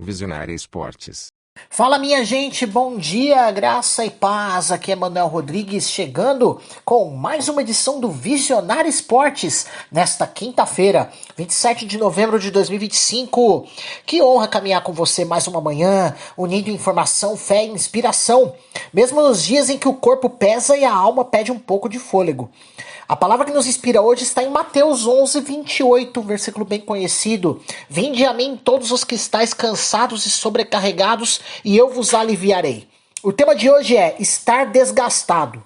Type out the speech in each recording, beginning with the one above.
Visionária Esportes. Fala minha gente, bom dia, graça e paz, aqui é Manuel Rodrigues chegando com mais uma edição do Visionário Esportes nesta quinta-feira, 27 de novembro de 2025. Que honra caminhar com você mais uma manhã, unindo informação, fé e inspiração, mesmo nos dias em que o corpo pesa e a alma pede um pouco de fôlego. A palavra que nos inspira hoje está em Mateus 11, 28, um versículo bem conhecido. Vinde a mim todos os que estáis cansados e sobrecarregados, e eu vos aliviarei. O tema de hoje é estar desgastado.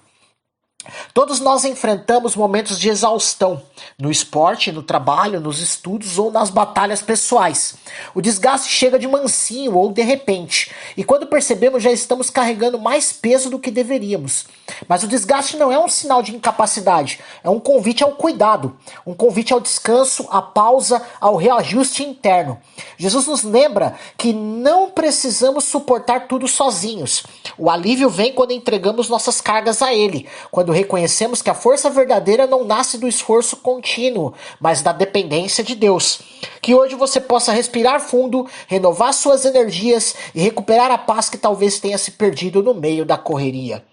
Todos nós enfrentamos momentos de exaustão, no esporte, no trabalho, nos estudos ou nas batalhas pessoais. O desgaste chega de mansinho ou de repente, e quando percebemos já estamos carregando mais peso do que deveríamos. Mas o desgaste não é um sinal de incapacidade, é um convite ao cuidado, um convite ao descanso, à pausa, ao reajuste interno. Jesus nos lembra que não precisamos suportar tudo sozinhos. O alívio vem quando entregamos nossas cargas a Ele, quando reconhecemos que a força verdadeira não nasce do esforço contínuo, mas da dependência de Deus. Que hoje você possa respirar fundo, renovar suas energias e recuperar a paz que talvez tenha se perdido no meio da correria.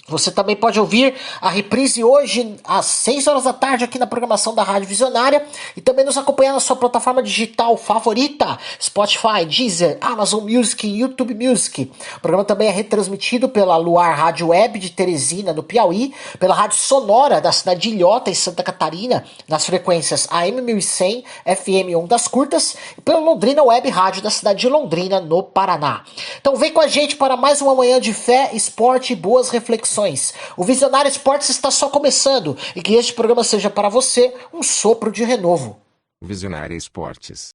Você também pode ouvir a reprise hoje às 6 horas da tarde aqui na programação da Rádio Visionária e também nos acompanhar na sua plataforma digital favorita, Spotify, Deezer, Amazon Music e YouTube Music. O programa também é retransmitido pela Luar Rádio Web de Teresina, no Piauí, pela Rádio Sonora da cidade de Ilhota, em Santa Catarina, nas frequências AM 1100, FM Ondas Curtas e pela Londrina Web Rádio da cidade de Londrina, no Paraná. Então vem com a gente para mais uma manhã de fé, esporte e boas reflexões. O Visionário Esportes está só começando e que este programa seja para você um sopro de renovo. Visionária Esportes.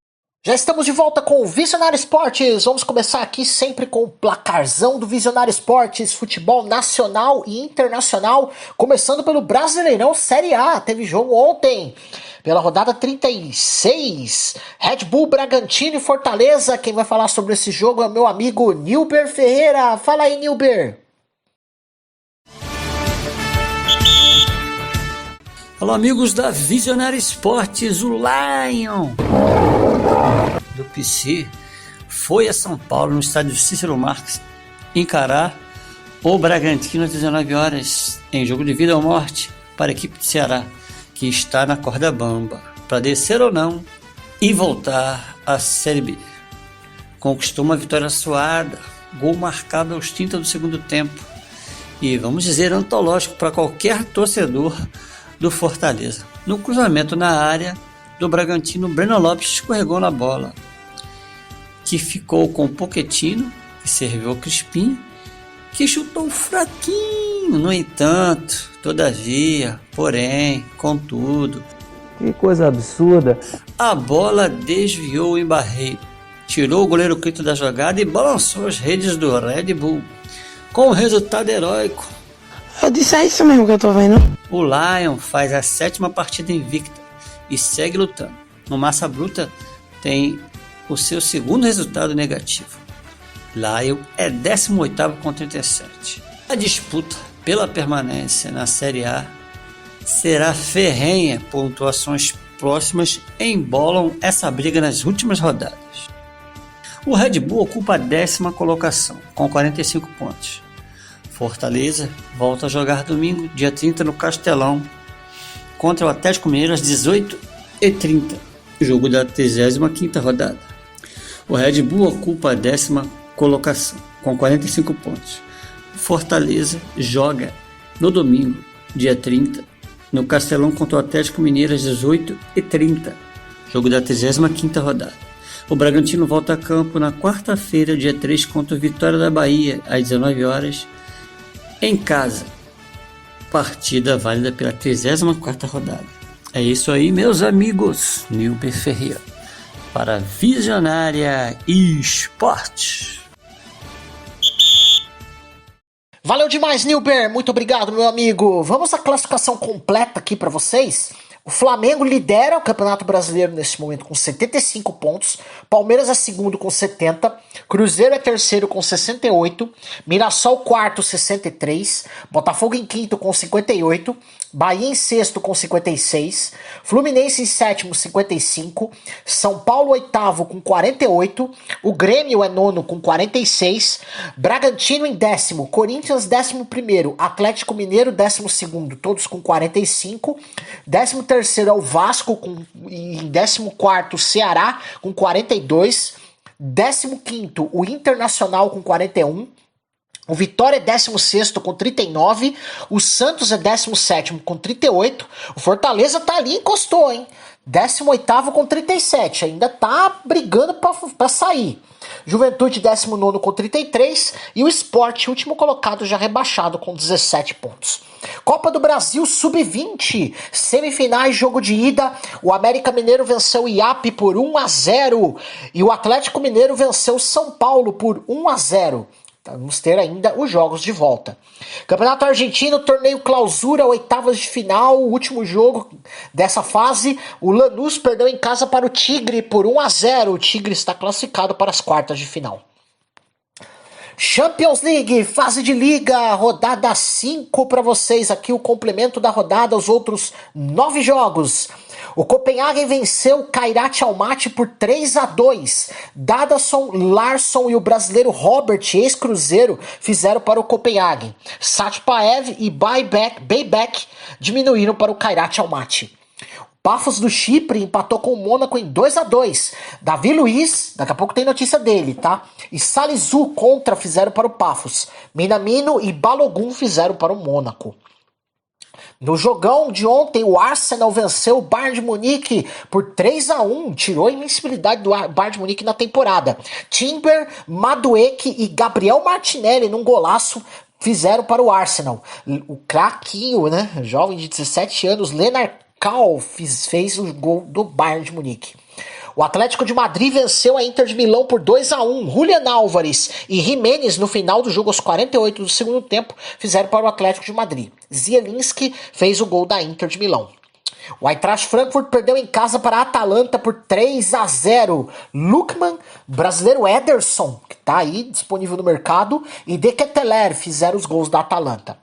Já estamos de volta com o Visionário Esportes. Vamos começar aqui sempre com o placarzão do Visionário Esportes, futebol nacional e internacional, começando pelo Brasileirão Série A. Teve jogo ontem, pela rodada 36, Red Bull, Bragantino e Fortaleza. Quem vai falar sobre esse jogo é o meu amigo Nilber Ferreira. Fala aí, Nilber. Alô, amigos da Visionária Esportes, o Lion do PC foi a São Paulo, no estádio Cícero Marques, encarar o Bragantino às 19 horas, em jogo de vida ou morte para a equipe de Ceará, que está na corda bamba, para descer ou não e voltar à Série B. Conquistou uma vitória suada, gol marcado aos 30 do segundo tempo, e vamos dizer antológico para qualquer torcedor do Fortaleza. No cruzamento na área do Bragantino, Breno Lopes escorregou na bola, que ficou com o Pochettino, que serviu ao Crispim, que chutou fraquinho. No entanto, todavia, porém, contudo, que coisa absurda, a bola desviou em Barreiro, tirou o goleiro Quito da jogada e balançou as redes do Red Bull, com um resultado heróico. Eu disse, é isso mesmo que eu tô vendo. O Lion faz a 7ª partida invicta e segue lutando. No Massa Bruta tem o seu segundo resultado negativo. Lion é 18º com 37. A disputa pela permanência na Série A será ferrenha. Pontuações próximas embolam essa briga nas últimas rodadas. O Red Bull ocupa a 10ª colocação com 45 pontos. Fortaleza volta a jogar domingo, dia 30, no Castelão, contra o Atlético Mineiro às 18h30, jogo da 35ª rodada. O Red Bull ocupa a 10ª colocação, com 45 pontos. Fortaleza joga no domingo, dia 30, no Castelão contra o Atlético Mineiro às 18h30, jogo da 35ª rodada. O Bragantino volta a campo na quarta-feira, dia 3, contra o Vitória da Bahia, às 19 horas, em casa, partida válida pela 34ª rodada. É isso aí, meus amigos. Nilber Ferreira para Visionária Esportes. Valeu demais, Nilber. Muito obrigado, meu amigo. Vamos à classificação completa aqui para vocês. O Flamengo lidera o Campeonato Brasileiro neste momento com 75 pontos. Palmeiras é segundo com 70. Cruzeiro é terceiro com 68, Mirassol quarto 63, Botafogo em quinto com 58, Bahia em sexto com 56, Fluminense em sétimo 55, São Paulo oitavo com 48, o Grêmio é nono com 46, Bragantino em décimo, Corinthians 11º, Atlético Mineiro 12º, todos com 45, 13º é o Vasco e em 14º o Ceará com 42, 15º o Internacional com 41, o Vitória é 16º com 39, o Santos é 17º com 38, o Fortaleza tá ali, encostou, hein? 18º com 37, ainda tá brigando pra sair. Juventude 19º com 33 e o Sport, último colocado, já rebaixado com 17 pontos. Copa do Brasil Sub-20, semifinais, jogo de ida, o América Mineiro venceu o IAP por 1-0 e o Atlético Mineiro venceu o São Paulo por 1-0. Vamos ter ainda os jogos de volta. Campeonato Argentino, torneio clausura, oitavas de final, o último jogo dessa fase. O Lanús perdeu em casa para o Tigre por 1-0. O Tigre está classificado para as quartas de final. Champions League, fase de liga, rodada 5 para vocês. Aqui o complemento da rodada, os outros 9 jogos. O Copenhagen venceu o Kairat Almaty por 3-2. Dadasson, Larsson e o brasileiro Robert, ex-Cruzeiro, fizeram para o Copenhagen. Satpaev e Bayback diminuíram para o Kairat Almaty. Pafos do Chipre empatou com o Mônaco em 2-2. Davi Luiz, daqui a pouco tem notícia dele, tá? E Salizu contra fizeram para o Pafos. Minamino e Balogun fizeram para o Mônaco. No jogão de ontem, o Arsenal venceu o Bayern de Munique por 3-1, tirou a invencibilidade do Bayern de Munique na temporada. Timber, Madueke e Gabriel Martinelli, num golaço, fizeram para o Arsenal. O craquinho, né, jovem de 17 anos, Lennart Kahl, fez o gol do Bayern de Munique. O Atlético de Madrid venceu a Inter de Milão por 2-1. Julián Álvares e Jiménez, no final do jogo, aos 48 do segundo tempo, fizeram para o Atlético de Madrid. Zielinski fez o gol da Inter de Milão. O Eintracht Frankfurt perdeu em casa para a Atalanta por 3-0. Lukman, brasileiro Ederson, que está aí disponível no mercado, e De Ketelaere fizeram os gols da Atalanta.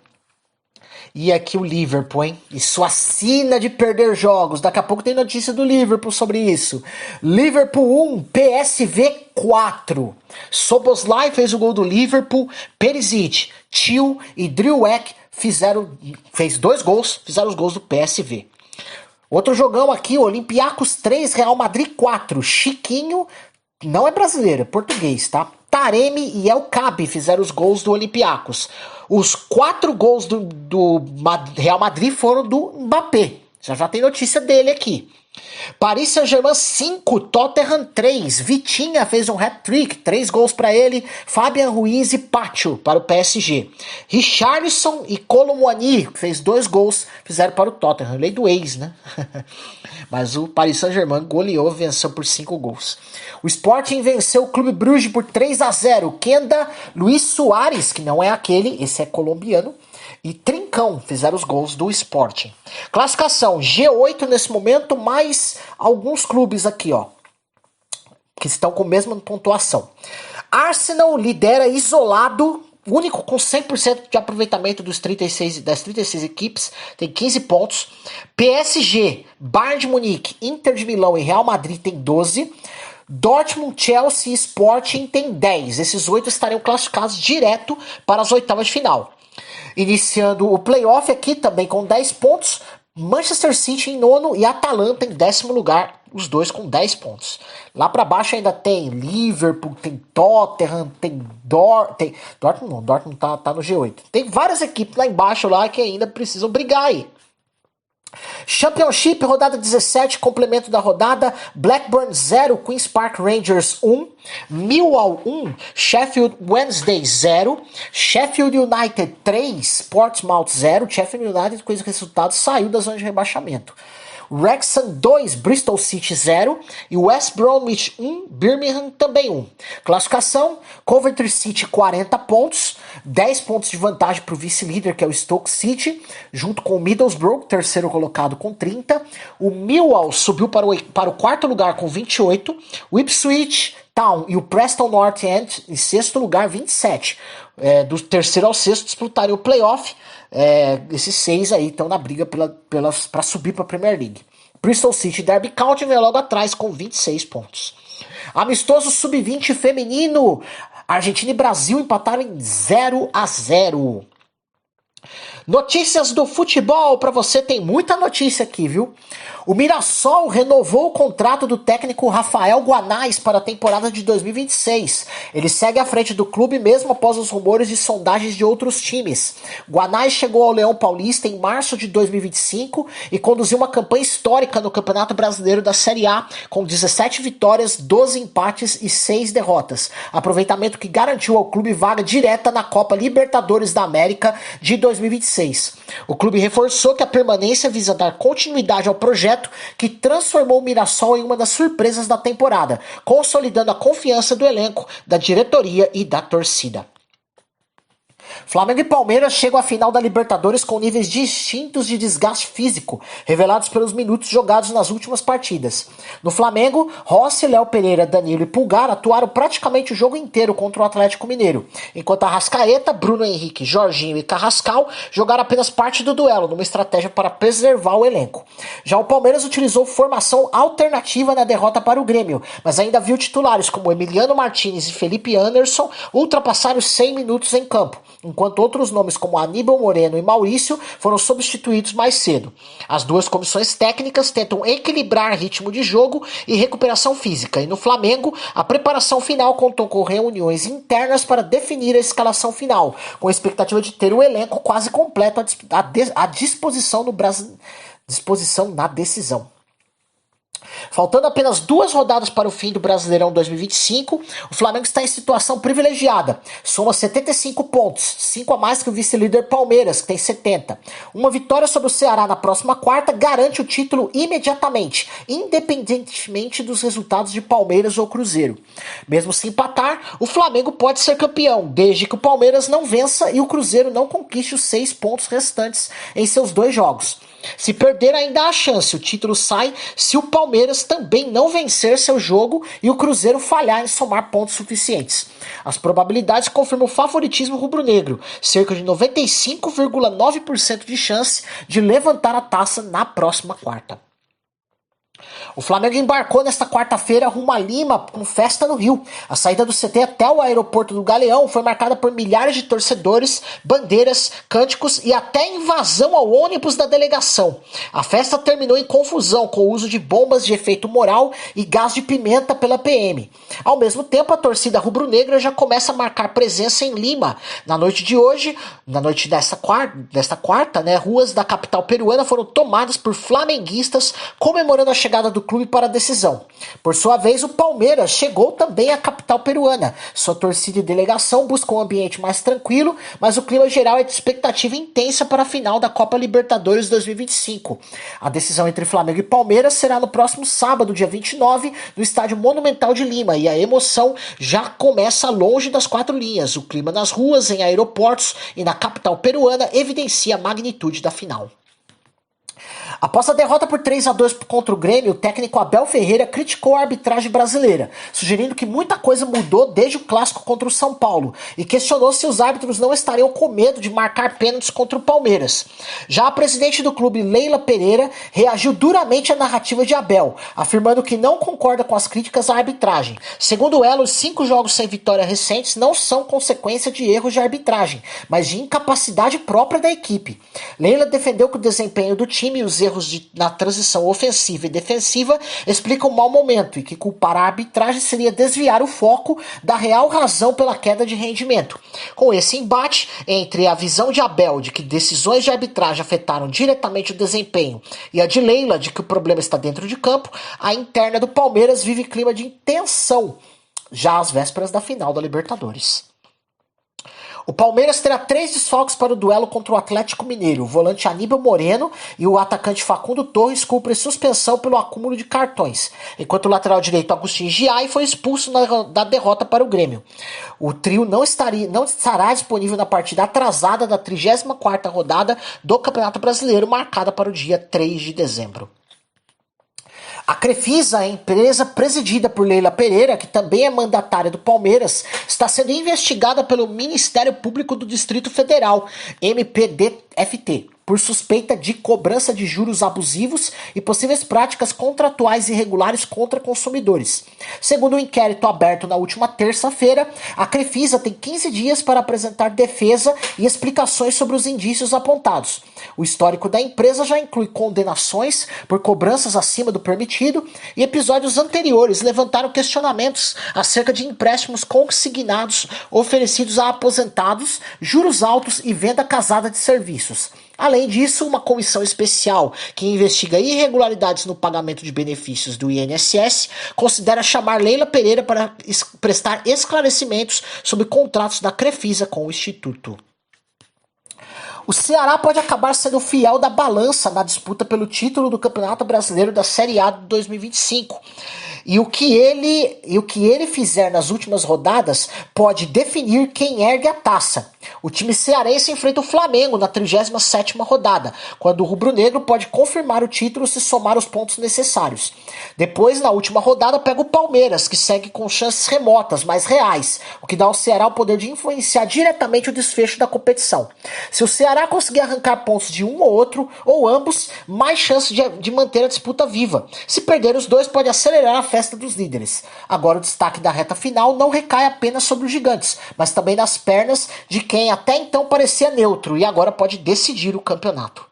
E aqui o Liverpool, hein? E sua sina de perder jogos. Daqui a pouco tem notícia do Liverpool sobre isso. Liverpool 1, PSV 4. Szoboszlai fez o gol do Liverpool. Perisic, Thiel e Drewek fez 2 gols, fizeram os gols do PSV. Outro jogão aqui, Olympiacos 3, Real Madrid 4. Chiquinho, não é brasileiro, é português, tá? Taremi e El Kaabi fizeram os gols do Olympiacos. Os 4 gols do Real Madrid foram do Mbappé. Já tem notícia dele aqui. Paris Saint-Germain 5, Tottenham 3. Vitinha fez um hat-trick, 3 gols para ele. Fabian Ruiz e Pacho para o PSG. Richarlison e Kolo Muani fez 2 gols, fizeram para o Tottenham. Lei do ex, né? Mas o Paris Saint-Germain goleou, venceu por 5 gols. O Sporting venceu o Clube Bruges por 3-0. Kenda, Luiz Soares, que não é aquele, esse é colombiano, e Trincão fizeram os gols do Sporting. Classificação, G8 nesse momento, mais alguns clubes aqui, ó, que estão com a mesma pontuação. Arsenal lidera isolado, único com 100% de aproveitamento das 36 equipes, tem 15 pontos. PSG, Bayern de Munique, Inter de Milão e Real Madrid tem 12. Dortmund, Chelsea e Sporting tem 10. Esses 8 estariam classificados direto para as oitavas de final. Iniciando o playoff aqui também com 10 pontos, Manchester City em 9º e Atalanta em 10º lugar, os dois com 10 pontos. Lá para baixo ainda tem Liverpool, tem Tottenham, tem Dortmund não, Dortmund tá no G8. Tem várias equipes lá embaixo lá que ainda precisam brigar aí. Championship, rodada 17, complemento da rodada, Blackburn 0, Queen's Park Rangers 1, Millwall 1, Sheffield Wednesday 0, Sheffield United 3, Portsmouth 0, Sheffield United com esse resultado saiu da zona de rebaixamento. Wrexham 2, Bristol City 0 e West Bromwich 1, Birmingham também 1. Classificação, Coventry City 40 pontos, 10 pontos de vantagem para o vice-líder que é o Stoke City, junto com o Middlesbrough, terceiro colocado com 30. O Millwall subiu para o 4º lugar com 28, o Ipswich Town e o Preston North End em sexto lugar, 27. Do terceiro ao sexto disputarem o playoff. Esses 6 aí estão na briga para subir para a Premier League. Bristol City e Derby County vem logo atrás com 26 pontos. Amistoso sub-20 feminino. Argentina e Brasil empataram em 0-0. Notícias do futebol para você, tem muita notícia aqui, viu? O Mirassol renovou o contrato do técnico Rafael Guanais para a temporada de 2026. Ele segue à frente do clube mesmo após os rumores de sondagens de outros times. Guanais chegou ao Leão Paulista em março de 2025 e conduziu uma campanha histórica no Campeonato Brasileiro da Série A, com 17 vitórias, 12 empates e 6 derrotas. Aproveitamento que garantiu ao clube vaga direta na Copa Libertadores da América de 2026. O clube reforçou que a permanência visa dar continuidade ao projeto que transformou o Mirassol em uma das surpresas da temporada, consolidando a confiança do elenco, da diretoria e da torcida. Flamengo e Palmeiras chegam à final da Libertadores com níveis distintos de desgaste físico, revelados pelos minutos jogados nas últimas partidas. No Flamengo, Rossi, Léo Pereira, Danilo e Pulgar atuaram praticamente o jogo inteiro contra o Atlético Mineiro, enquanto Arrascaeta, Bruno Henrique, Jorginho e Carrascal jogaram apenas parte do duelo, numa estratégia para preservar o elenco. Já o Palmeiras utilizou formação alternativa na derrota para o Grêmio, mas ainda viu titulares como Emiliano Martínez e Felipe Anderson ultrapassar os 100 minutos em campo, enquanto outros nomes como Aníbal Moreno e Maurício foram substituídos mais cedo. As duas comissões técnicas tentam equilibrar ritmo de jogo e recuperação física, e no Flamengo, a preparação final contou com reuniões internas para definir a escalação final, com a expectativa de ter o elenco quase completo à disposição na decisão. Faltando apenas 2 rodadas para o fim do Brasileirão 2025, o Flamengo está em situação privilegiada. Soma 75 pontos, 5 a mais que o vice-líder Palmeiras, que tem 70. Uma vitória sobre o Ceará na próxima quarta garante o título imediatamente, independentemente dos resultados de Palmeiras ou Cruzeiro. Mesmo se empatar, o Flamengo pode ser campeão, desde que o Palmeiras não vença e o Cruzeiro não conquiste os 6 pontos restantes em seus 2 jogos. Se perder, ainda há chance. O título sai se o Palmeiras também não vencer seu jogo e o Cruzeiro falhar em somar pontos suficientes. As probabilidades confirmam o favoritismo rubro-negro, cerca de 95,9% de chance de levantar a taça na próxima quarta. O Flamengo embarcou nesta quarta-feira rumo a Lima com festa no Rio. A saída do CT até o aeroporto do Galeão foi marcada por milhares de torcedores, bandeiras, cânticos e até invasão ao ônibus da delegação. A festa terminou em confusão com o uso de bombas de efeito moral e gás de pimenta pela PM. Ao mesmo tempo, a torcida rubro-negra já começa a marcar presença em Lima. Na noite de hoje, na noite desta quarta, ruas da capital peruana foram tomadas por flamenguistas comemorando a chegada do clube para a decisão. Por sua vez, o Palmeiras chegou também à capital peruana. Sua torcida e delegação buscam um ambiente mais tranquilo, mas o clima geral é de expectativa intensa para a final da Copa Libertadores 2025. A decisão entre Flamengo e Palmeiras será no próximo sábado, dia 29, no Estádio Monumental de Lima, e a emoção já começa longe das 4 linhas. O clima nas ruas, em aeroportos e na capital peruana evidencia a magnitude da final. Após a derrota por 3-2 contra o Grêmio, o técnico Abel Ferreira criticou a arbitragem brasileira, sugerindo que muita coisa mudou desde o clássico contra o São Paulo, e questionou se os árbitros não estariam com medo de marcar pênaltis contra o Palmeiras. Já a presidente do clube, Leila Pereira, reagiu duramente à narrativa de Abel, afirmando que não concorda com as críticas à arbitragem. Segundo ela, os 5 jogos sem vitória recentes não são consequência de erros de arbitragem, mas de incapacidade própria da equipe. Leila defendeu que o desempenho do time e os erros na transição ofensiva e defensiva explicam o mau momento e que culpar a arbitragem seria desviar o foco da real razão pela queda de rendimento. Com esse embate entre a visão de Abel de que decisões de arbitragem afetaram diretamente o desempenho e a de Leila de que o problema está dentro de campo, a interna do Palmeiras vive clima de tensão já às vésperas da final da Libertadores. O Palmeiras terá 3 desfalques para o duelo contra o Atlético Mineiro. O volante Aníbal Moreno e o atacante Facundo Torres cumprem suspensão pelo acúmulo de cartões, enquanto o lateral direito Agustin Giai foi expulso da derrota para o Grêmio. O trio não estará disponível na partida atrasada da 34ª rodada do Campeonato Brasileiro, marcada para o dia 3 de dezembro. A Crefisa, a empresa presidida por Leila Pereira, que também é mandatária do Palmeiras, está sendo investigada pelo Ministério Público do Distrito Federal, MPDFT, por suspeita de cobrança de juros abusivos e possíveis práticas contratuais irregulares contra consumidores. Segundo o inquérito aberto na última terça-feira, a Crefisa tem 15 dias para apresentar defesa e explicações sobre os indícios apontados. O histórico da empresa já inclui condenações por cobranças acima do permitido e episódios anteriores levantaram questionamentos acerca de empréstimos consignados oferecidos a aposentados, juros altos e venda casada de serviços. Além disso, uma comissão especial que investiga irregularidades no pagamento de benefícios do INSS considera chamar Leila Pereira para prestar esclarecimentos sobre contratos da Crefisa com o Instituto. O Ceará pode acabar sendo fiel da balança na disputa pelo título do Campeonato Brasileiro da Série A de 2025. E o que ele fizer nas últimas rodadas pode definir quem ergue a taça. O time cearense enfrenta o Flamengo na 37ª rodada, quando o rubro-negro pode confirmar o título se somar os pontos necessários. Depois, na última rodada, pega o Palmeiras, que segue com chances remotas, mas reais, o que dá ao Ceará o poder de influenciar diretamente o desfecho da competição. Se o Ceará conseguir arrancar pontos de um ou outro, ou ambos, mais chances de manter a disputa viva. Se perder os dois, pode acelerar a festa dos líderes. Agora o destaque da reta final não recai apenas sobre os gigantes, mas também nas pernas de quem até então parecia neutro e agora pode decidir o campeonato.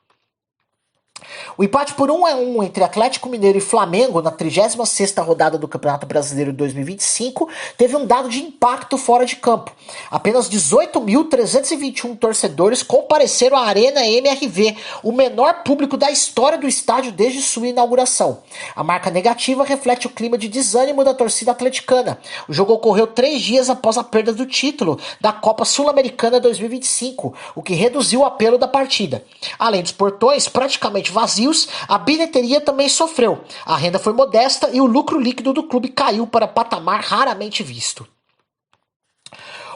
O empate por 1-1 entre Atlético Mineiro e Flamengo na 36ª rodada do Campeonato Brasileiro de 2025 teve um dado de impacto fora de campo. Apenas 18.321 torcedores compareceram à Arena MRV, o menor público da história do estádio desde sua inauguração. A marca negativa reflete o clima de desânimo da torcida atleticana. O jogo ocorreu 3 dias após a perda do título da Copa Sul-Americana 2025, o que reduziu o apelo da partida. Além dos portões praticamente vazios, a bilheteria também sofreu. A renda foi modesta e o lucro líquido do clube caiu para patamar raramente visto.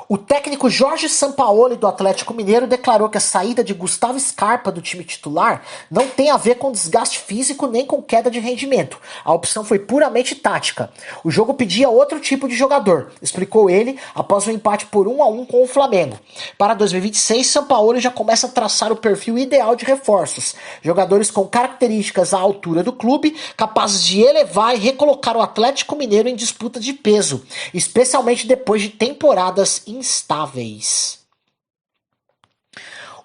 O técnico Jorge Sampaoli do Atlético Mineiro declarou que a saída de Gustavo Scarpa do time titular não tem a ver com desgaste físico nem com queda de rendimento. A opção foi puramente tática. O jogo pedia outro tipo de jogador, explicou ele após o empate por 1-1 com o Flamengo. Para 2026, Sampaoli já começa a traçar o perfil ideal de reforços. Jogadores com características à altura do clube, capazes de elevar e recolocar o Atlético Mineiro em disputa de peso, especialmente depois de temporadas instáveis.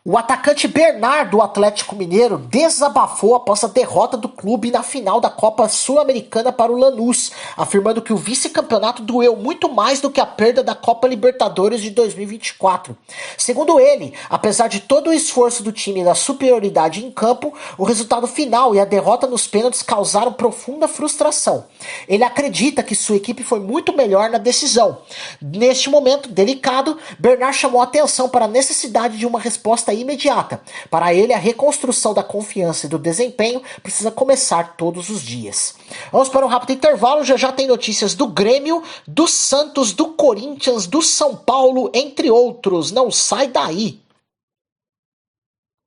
O atacante Bernard do Atlético Mineiro desabafou após a derrota do clube na final da Copa Sul-Americana para o Lanús, afirmando que o vice-campeonato doeu muito mais do que a perda da Copa Libertadores de 2024. Segundo ele, apesar de todo o esforço do time na superioridade em campo, o resultado final e a derrota nos pênaltis causaram profunda frustração. Ele acredita que sua equipe foi muito melhor na decisão. Neste momento delicado, Bernard chamou a atenção para a necessidade de uma resposta imediata. Para ele, a reconstrução da confiança e do desempenho precisa começar todos os dias. Vamos para um rápido intervalo, já tem notícias do Grêmio, do Santos, do Corinthians, do São Paulo, entre outros. Não sai daí!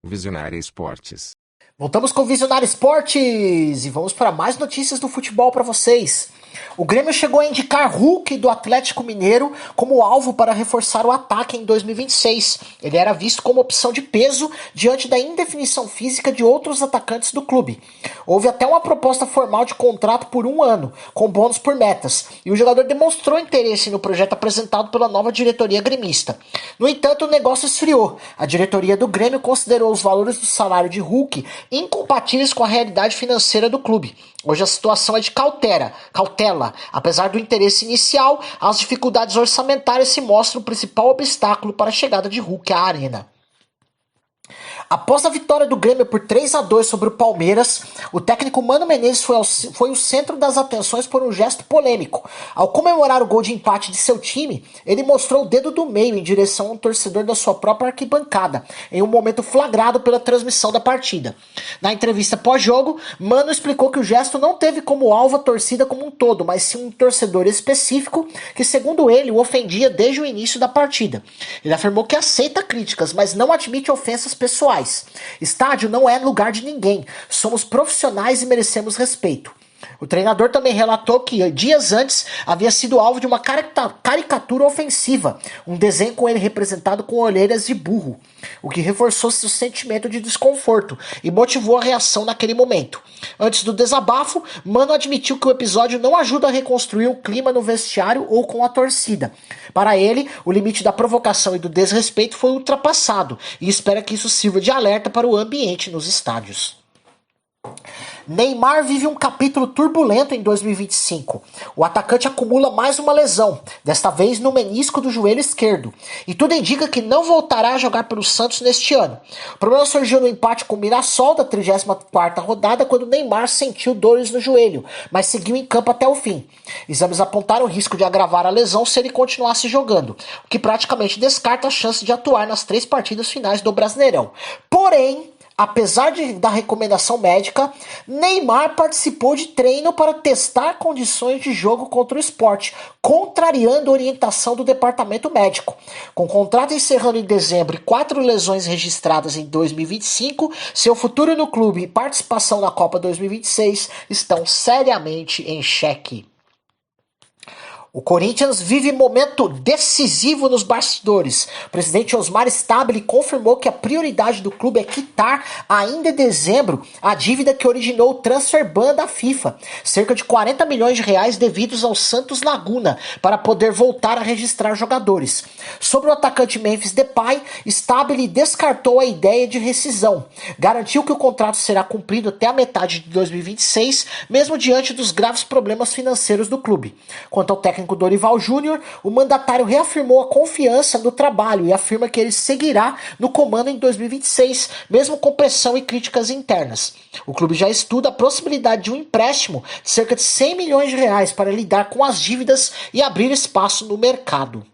Visionária Esportes. Voltamos com o Visionário Esportes e vamos para mais notícias do futebol para vocês. O Grêmio chegou a indicar Hulk do Atlético Mineiro como alvo para reforçar o ataque em 2026. Ele era visto como opção de peso diante da indefinição física de outros atacantes do clube. Houve até uma proposta formal de contrato por 1 ano, com bônus por metas, e o jogador demonstrou interesse no projeto apresentado pela nova diretoria gremista. No entanto, o negócio esfriou. A diretoria do Grêmio considerou os valores do salário de Hulk incompatíveis com a realidade financeira do clube. Hoje a situação é de cautela. Apesar do interesse inicial, as dificuldades orçamentárias se mostram o principal obstáculo para a chegada de Hulk à arena. Após a vitória do Grêmio por 3-2 sobre o Palmeiras, o técnico Mano Menezes foi o centro das atenções por um gesto polêmico. Ao comemorar o gol de empate de seu time, ele mostrou o dedo do meio em direção a um torcedor da sua própria arquibancada, em um momento flagrado pela transmissão da partida. Na entrevista pós-jogo, Mano explicou que o gesto não teve como alvo a torcida como um todo, mas sim um torcedor específico que, segundo ele, o ofendia desde o início da partida. Ele afirmou que aceita críticas, mas não admite ofensas pessoais. Estádio não é lugar de ninguém. Somos profissionais e merecemos respeito. O treinador também relatou que dias antes havia sido alvo de uma caricatura ofensiva, um desenho com ele representado com orelhas de burro, o que reforçou seu sentimento de desconforto e motivou a reação naquele momento. Antes do desabafo, Mano admitiu que o episódio não ajuda a reconstruir o clima no vestiário ou com a torcida. Para ele, o limite da provocação e do desrespeito foi ultrapassado e espera que isso sirva de alerta para o ambiente nos estádios. Neymar vive um capítulo turbulento em 2025. O atacante acumula mais uma lesão, desta vez no menisco do joelho esquerdo, e tudo indica que não voltará a jogar pelo Santos neste ano. O problema surgiu no empate com o Mirassol da 34ª rodada, quando Neymar sentiu dores no joelho, mas seguiu em campo até o fim. Exames apontaram o risco de agravar a lesão se ele continuasse jogando, o que praticamente descarta a chance de atuar nas 3 partidas finais do Brasileirão. Porém, apesar da recomendação médica, Neymar participou de treino para testar condições de jogo contra o Sport, contrariando a orientação do departamento médico. Com o contrato encerrando em dezembro e 4 lesões registradas em 2025, seu futuro no clube e participação na Copa 2026 estão seriamente em xeque. O Corinthians vive momento decisivo nos bastidores. O presidente Osmar Stabile confirmou que a prioridade do clube é quitar, ainda em dezembro, a dívida que originou o transfer ban da FIFA, cerca de 40 milhões de reais devidos ao Santos Laguna, para poder voltar a registrar jogadores. Sobre o atacante Memphis Depay, Stabile descartou a ideia de rescisão. Garantiu que o contrato será cumprido até a metade de 2026, mesmo diante dos graves problemas financeiros do clube. Quanto ao técnico Dorival Júnior, o mandatário reafirmou a confiança no trabalho e afirma que ele seguirá no comando em 2026, mesmo com pressão e críticas internas. O clube já estuda a possibilidade de um empréstimo de cerca de 100 milhões de reais para lidar com as dívidas e abrir espaço no mercado.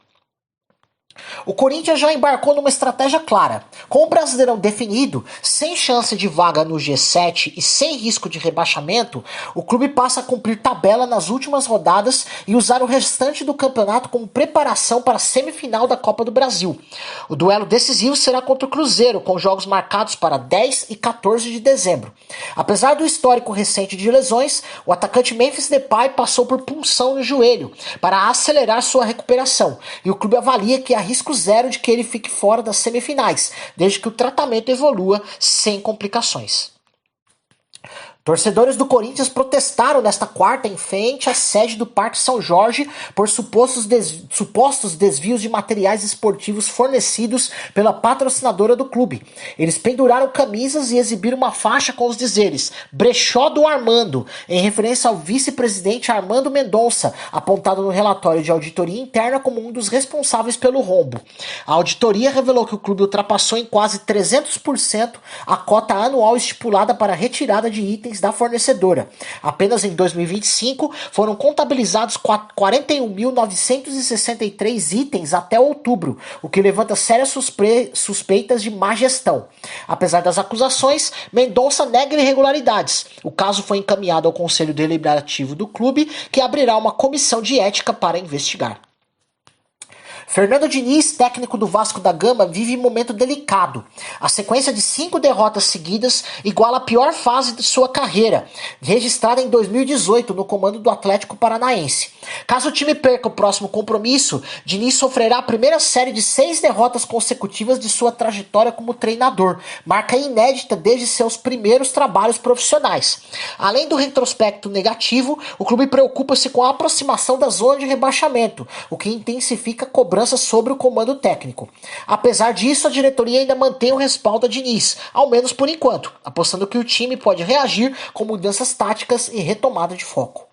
O Corinthians já embarcou numa estratégia clara. Com o Brasileirão definido, sem chance de vaga no G7 e sem risco de rebaixamento, o clube passa a cumprir tabela nas últimas rodadas e usar o restante do campeonato como preparação para a semifinal da Copa do Brasil. O duelo decisivo será contra o Cruzeiro, com jogos marcados para 10 e 14 de dezembro. Apesar do histórico recente de lesões, o atacante Memphis Depay passou por punção no joelho para acelerar sua recuperação, e o clube avalia que há risco zero de que ele fique fora das semifinais, desde que o tratamento evolua sem complicações. Torcedores do Corinthians protestaram nesta quarta em frente à sede do Parque São Jorge por supostos desvios de materiais esportivos fornecidos pela patrocinadora do clube. Eles penduraram camisas e exibiram uma faixa com os dizeres "Brechó do Armando", em referência ao vice-presidente Armando Mendonça, apontado no relatório de auditoria interna como um dos responsáveis pelo rombo. A auditoria revelou que o clube ultrapassou em quase 300% a cota anual estipulada para a retirada de itens da fornecedora. Apenas em 2025 foram contabilizados 41.963 itens até outubro, o que levanta sérias suspeitas de má gestão. Apesar das acusações, Mendonça nega irregularidades. O caso foi encaminhado ao Conselho Deliberativo do clube, que abrirá uma comissão de ética para investigar. Fernando Diniz, técnico do Vasco da Gama, vive um momento delicado. A sequência de 5 derrotas seguidas iguala a pior fase de sua carreira, registrada em 2018 no comando do Atlético Paranaense. Caso o time perca o próximo compromisso, Diniz sofrerá a primeira série de 6 derrotas consecutivas de sua trajetória como treinador, marca inédita desde seus primeiros trabalhos profissionais. Além do retrospecto negativo, o clube preocupa-se com a aproximação da zona de rebaixamento, o que intensifica a cobrança sobre o comando técnico. Apesar disso, a diretoria ainda mantém o respaldo a Diniz, ao menos por enquanto, apostando que o time pode reagir com mudanças táticas e retomada de foco.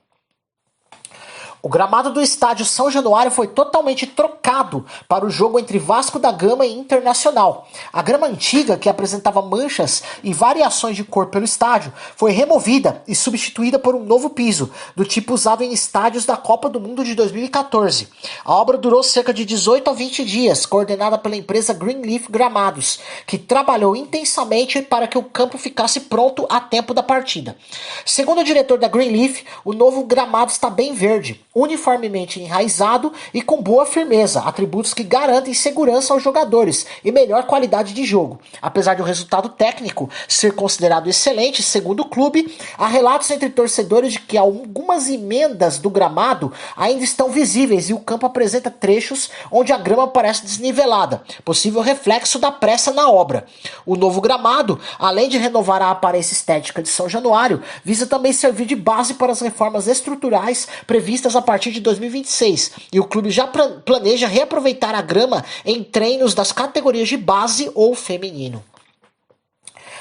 O gramado do estádio São Januário foi totalmente trocado para o jogo entre Vasco da Gama e Internacional. A grama antiga, que apresentava manchas e variações de cor pelo estádio, foi removida e substituída por um novo piso, do tipo usado em estádios da Copa do Mundo de 2014. A obra durou cerca de 18 a 20 dias, coordenada pela empresa Greenleaf Gramados, que trabalhou intensamente para que o campo ficasse pronto a tempo da partida. Segundo o diretor da Greenleaf, o novo gramado está bem verde. uniformemente enraizado e com boa firmeza, atributos que garantem segurança aos jogadores e melhor qualidade de jogo. Apesar do resultado técnico ser considerado excelente, segundo o clube, há relatos entre torcedores de que algumas emendas do gramado ainda estão visíveis e o campo apresenta trechos onde a grama parece desnivelada, possível reflexo da pressa na obra. O novo gramado, além de renovar a aparência estética de São Januário, visa também servir de base para as reformas estruturais previstas a partir de 2026, e o clube já planeja reaproveitar a grama em treinos das categorias de base ou feminino.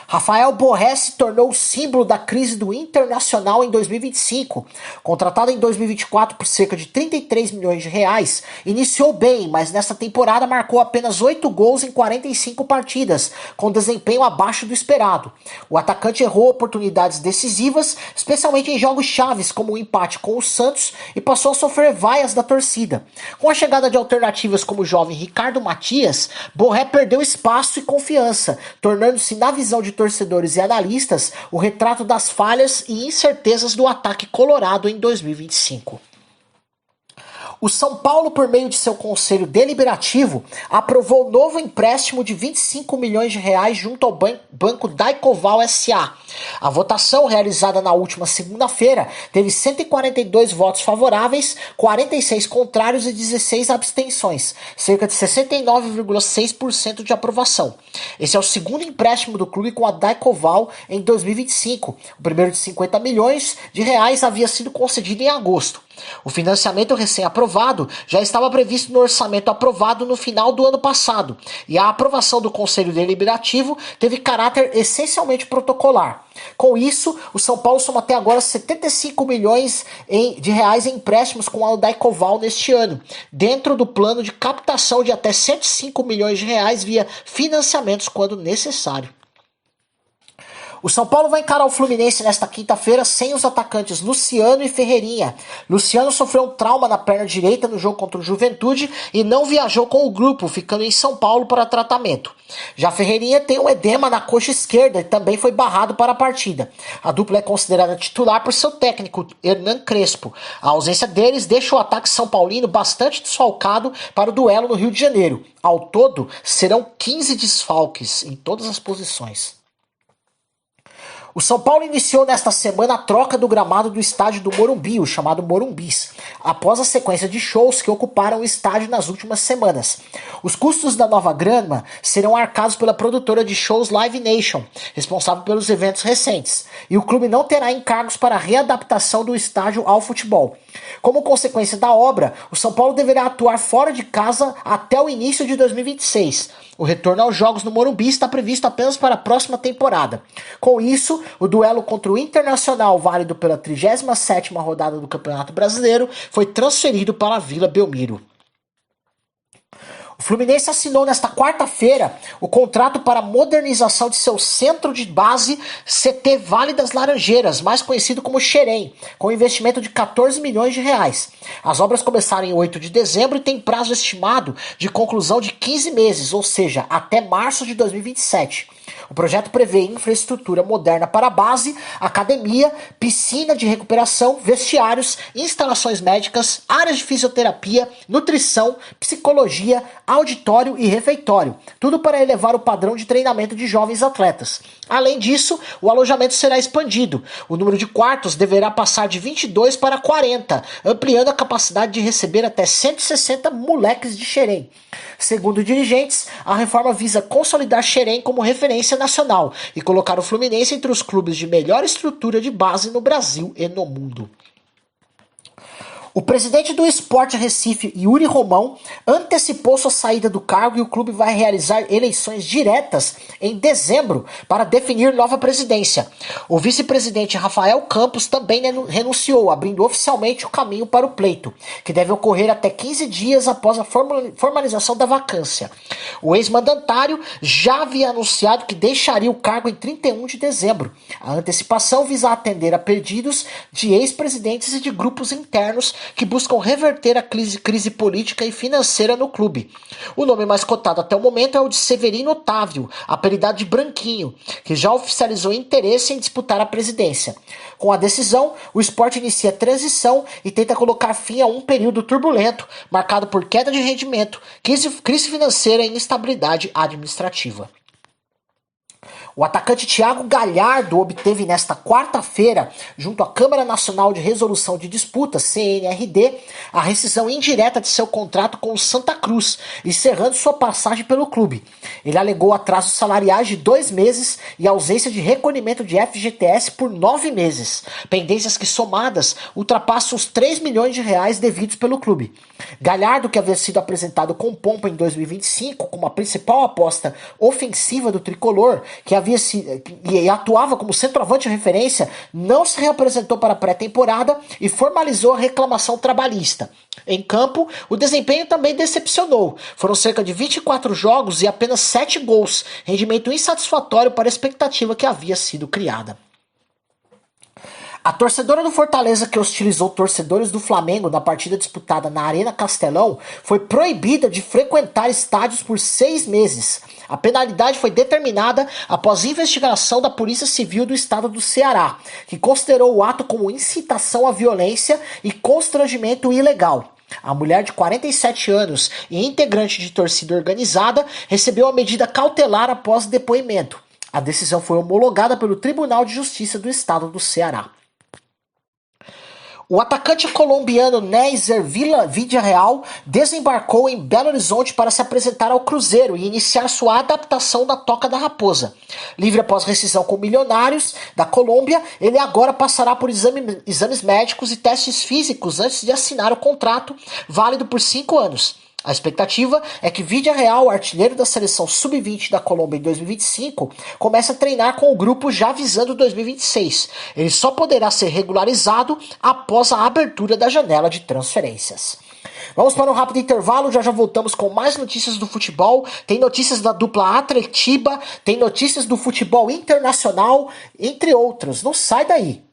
Rafael Borré se tornou o símbolo da crise do Internacional em 2025. Contratado em 2024 por cerca de 33 milhões de reais, iniciou bem, mas nesta temporada marcou apenas 8 gols em 45 partidas, com desempenho abaixo do esperado. O atacante errou oportunidades decisivas, especialmente em jogos chaves como o empate com o Santos, e passou a sofrer vaias da torcida. Com a chegada de alternativas como o jovem Ricardo Matias, Borré perdeu espaço e confiança, tornando-se, na visão de torcedores e analistas, o retrato das falhas e incertezas do ataque colorado em 2025. O São Paulo, por meio de seu conselho deliberativo, aprovou novo empréstimo de 25 milhões de reais junto ao Banco Daicoval S.A. A votação, realizada na última segunda-feira, teve 142 votos favoráveis, 46 contrários e 16 abstenções, cerca de 69,6% de aprovação. Esse é o segundo empréstimo do clube com a Daicoval em 2025. O primeiro de 50 milhões de reais havia sido concedido em agosto. O financiamento recém-aprovado já estava previsto no orçamento aprovado no final do ano passado, e a aprovação do Conselho Deliberativo teve caráter essencialmente protocolar. Com isso, o São Paulo soma até agora 75 milhões de reais em empréstimos com a Daicoval neste ano, dentro do plano de captação de até 105 milhões de reais via financiamentos quando necessário. O São Paulo vai encarar o Fluminense nesta quinta-feira sem os atacantes Luciano e Ferreirinha. Luciano sofreu um trauma na perna direita no jogo contra o Juventude e não viajou com o grupo, ficando em São Paulo para tratamento. Já Ferreirinha tem um edema na coxa esquerda e também foi barrado para a partida. A dupla é considerada titular por seu técnico, Hernan Crespo. A ausência deles deixa o ataque são paulino bastante desfalcado para o duelo no Rio de Janeiro. Ao todo, serão 15 desfalques em todas as posições. O São Paulo iniciou nesta semana a troca do gramado do estádio do Morumbi, o chamado Morumbis, após a sequência de shows que ocuparam o estádio nas últimas semanas. Os custos da nova grama serão arcados pela produtora de shows Live Nation, responsável pelos eventos recentes, e o clube não terá encargos para a readaptação do estádio ao futebol. Como consequência da obra, o São Paulo deverá atuar fora de casa até o início de 2026. O retorno aos jogos no Morumbi está previsto apenas para a próxima temporada. Com isso, o duelo contra o Internacional, válido pela 37ª rodada do Campeonato Brasileiro, foi transferido para a Vila Belmiro. O Fluminense assinou nesta quarta-feira o contrato para a modernização de seu centro de base CT Vale das Laranjeiras, mais conhecido como Xerém, com investimento de 14 milhões de reais. As obras começaram em 8 de dezembro e têm prazo estimado de conclusão de 15 meses, ou seja, até março de 2027. O projeto prevê infraestrutura moderna para a base, academia, piscina de recuperação, vestiários, instalações médicas, áreas de fisioterapia, nutrição, psicologia, auditório e refeitório. Tudo para elevar o padrão de treinamento de jovens atletas. Além disso, o alojamento será expandido. O número de quartos deverá passar de 22 para 40, ampliando a capacidade de receber até 160 moleques de Xerém. Segundo dirigentes, a reforma visa consolidar Xerém como referência nacional e colocar o Fluminense entre os clubes de melhor estrutura de base no Brasil e no mundo. O presidente do Sport Recife, Yuri Romão, antecipou sua saída do cargo e o clube vai realizar eleições diretas em dezembro para definir nova presidência. O vice-presidente Rafael Campos também renunciou, abrindo oficialmente o caminho para o pleito, que deve ocorrer até 15 dias após a formalização da vacância. O ex-mandatário já havia anunciado que deixaria o cargo em 31 de dezembro. A antecipação visa atender a pedidos de ex-presidentes e de grupos internos que buscam reverter a crise política e financeira no clube. O nome mais cotado até o momento é o de Severino Otávio, apelidado de Branquinho, que já oficializou interesse em disputar a presidência. Com a decisão, o Sport inicia a transição e tenta colocar fim a um período turbulento, marcado por queda de rendimento, crise financeira e instabilidade administrativa. O atacante Thiago Galhardo obteve nesta quarta-feira, junto à Câmara Nacional de Resolução de Disputas, CNRD, a rescisão indireta de seu contrato com o Santa Cruz, encerrando sua passagem pelo clube. Ele alegou atrasos salariais de 2 meses e ausência de recolhimento de FGTS por 9 meses, pendências que somadas ultrapassam os 3 milhões de reais devidos pelo clube. Galhardo, que havia sido apresentado com pompa em 2025 como a principal aposta ofensiva do tricolor, e atuava como centroavante de referência, não se reapresentou para a pré-temporada e formalizou a reclamação trabalhista. Em campo, o desempenho também decepcionou. Foram cerca de 24 jogos e apenas 7 gols, rendimento insatisfatório para a expectativa que havia sido criada. A torcedora do Fortaleza que hostilizou torcedores do Flamengo na partida disputada na Arena Castelão foi proibida de frequentar estádios por 6 meses. A penalidade foi determinada após investigação da Polícia Civil do Estado do Ceará, que considerou o ato como incitação à violência e constrangimento ilegal. A mulher de 47 anos e integrante de torcida organizada recebeu a medida cautelar após depoimento. A decisão foi homologada pelo Tribunal de Justiça do Estado do Ceará. O atacante colombiano Néiser Villarreal desembarcou em Belo Horizonte para se apresentar ao Cruzeiro e iniciar sua adaptação da Toca da Raposa. Livre após rescisão com Milionários da Colômbia, ele agora passará por exames médicos e testes físicos antes de assinar o contrato, válido por 5 anos. A expectativa é que Villarreal, artilheiro da seleção sub-20 da Colômbia em 2025, comece a treinar com o grupo já visando 2026. Ele só poderá ser regularizado após a abertura da janela de transferências. Vamos para um rápido intervalo, já voltamos com mais notícias do futebol. Tem notícias da dupla Atletiba, tem notícias do futebol internacional, entre outras. Não sai daí.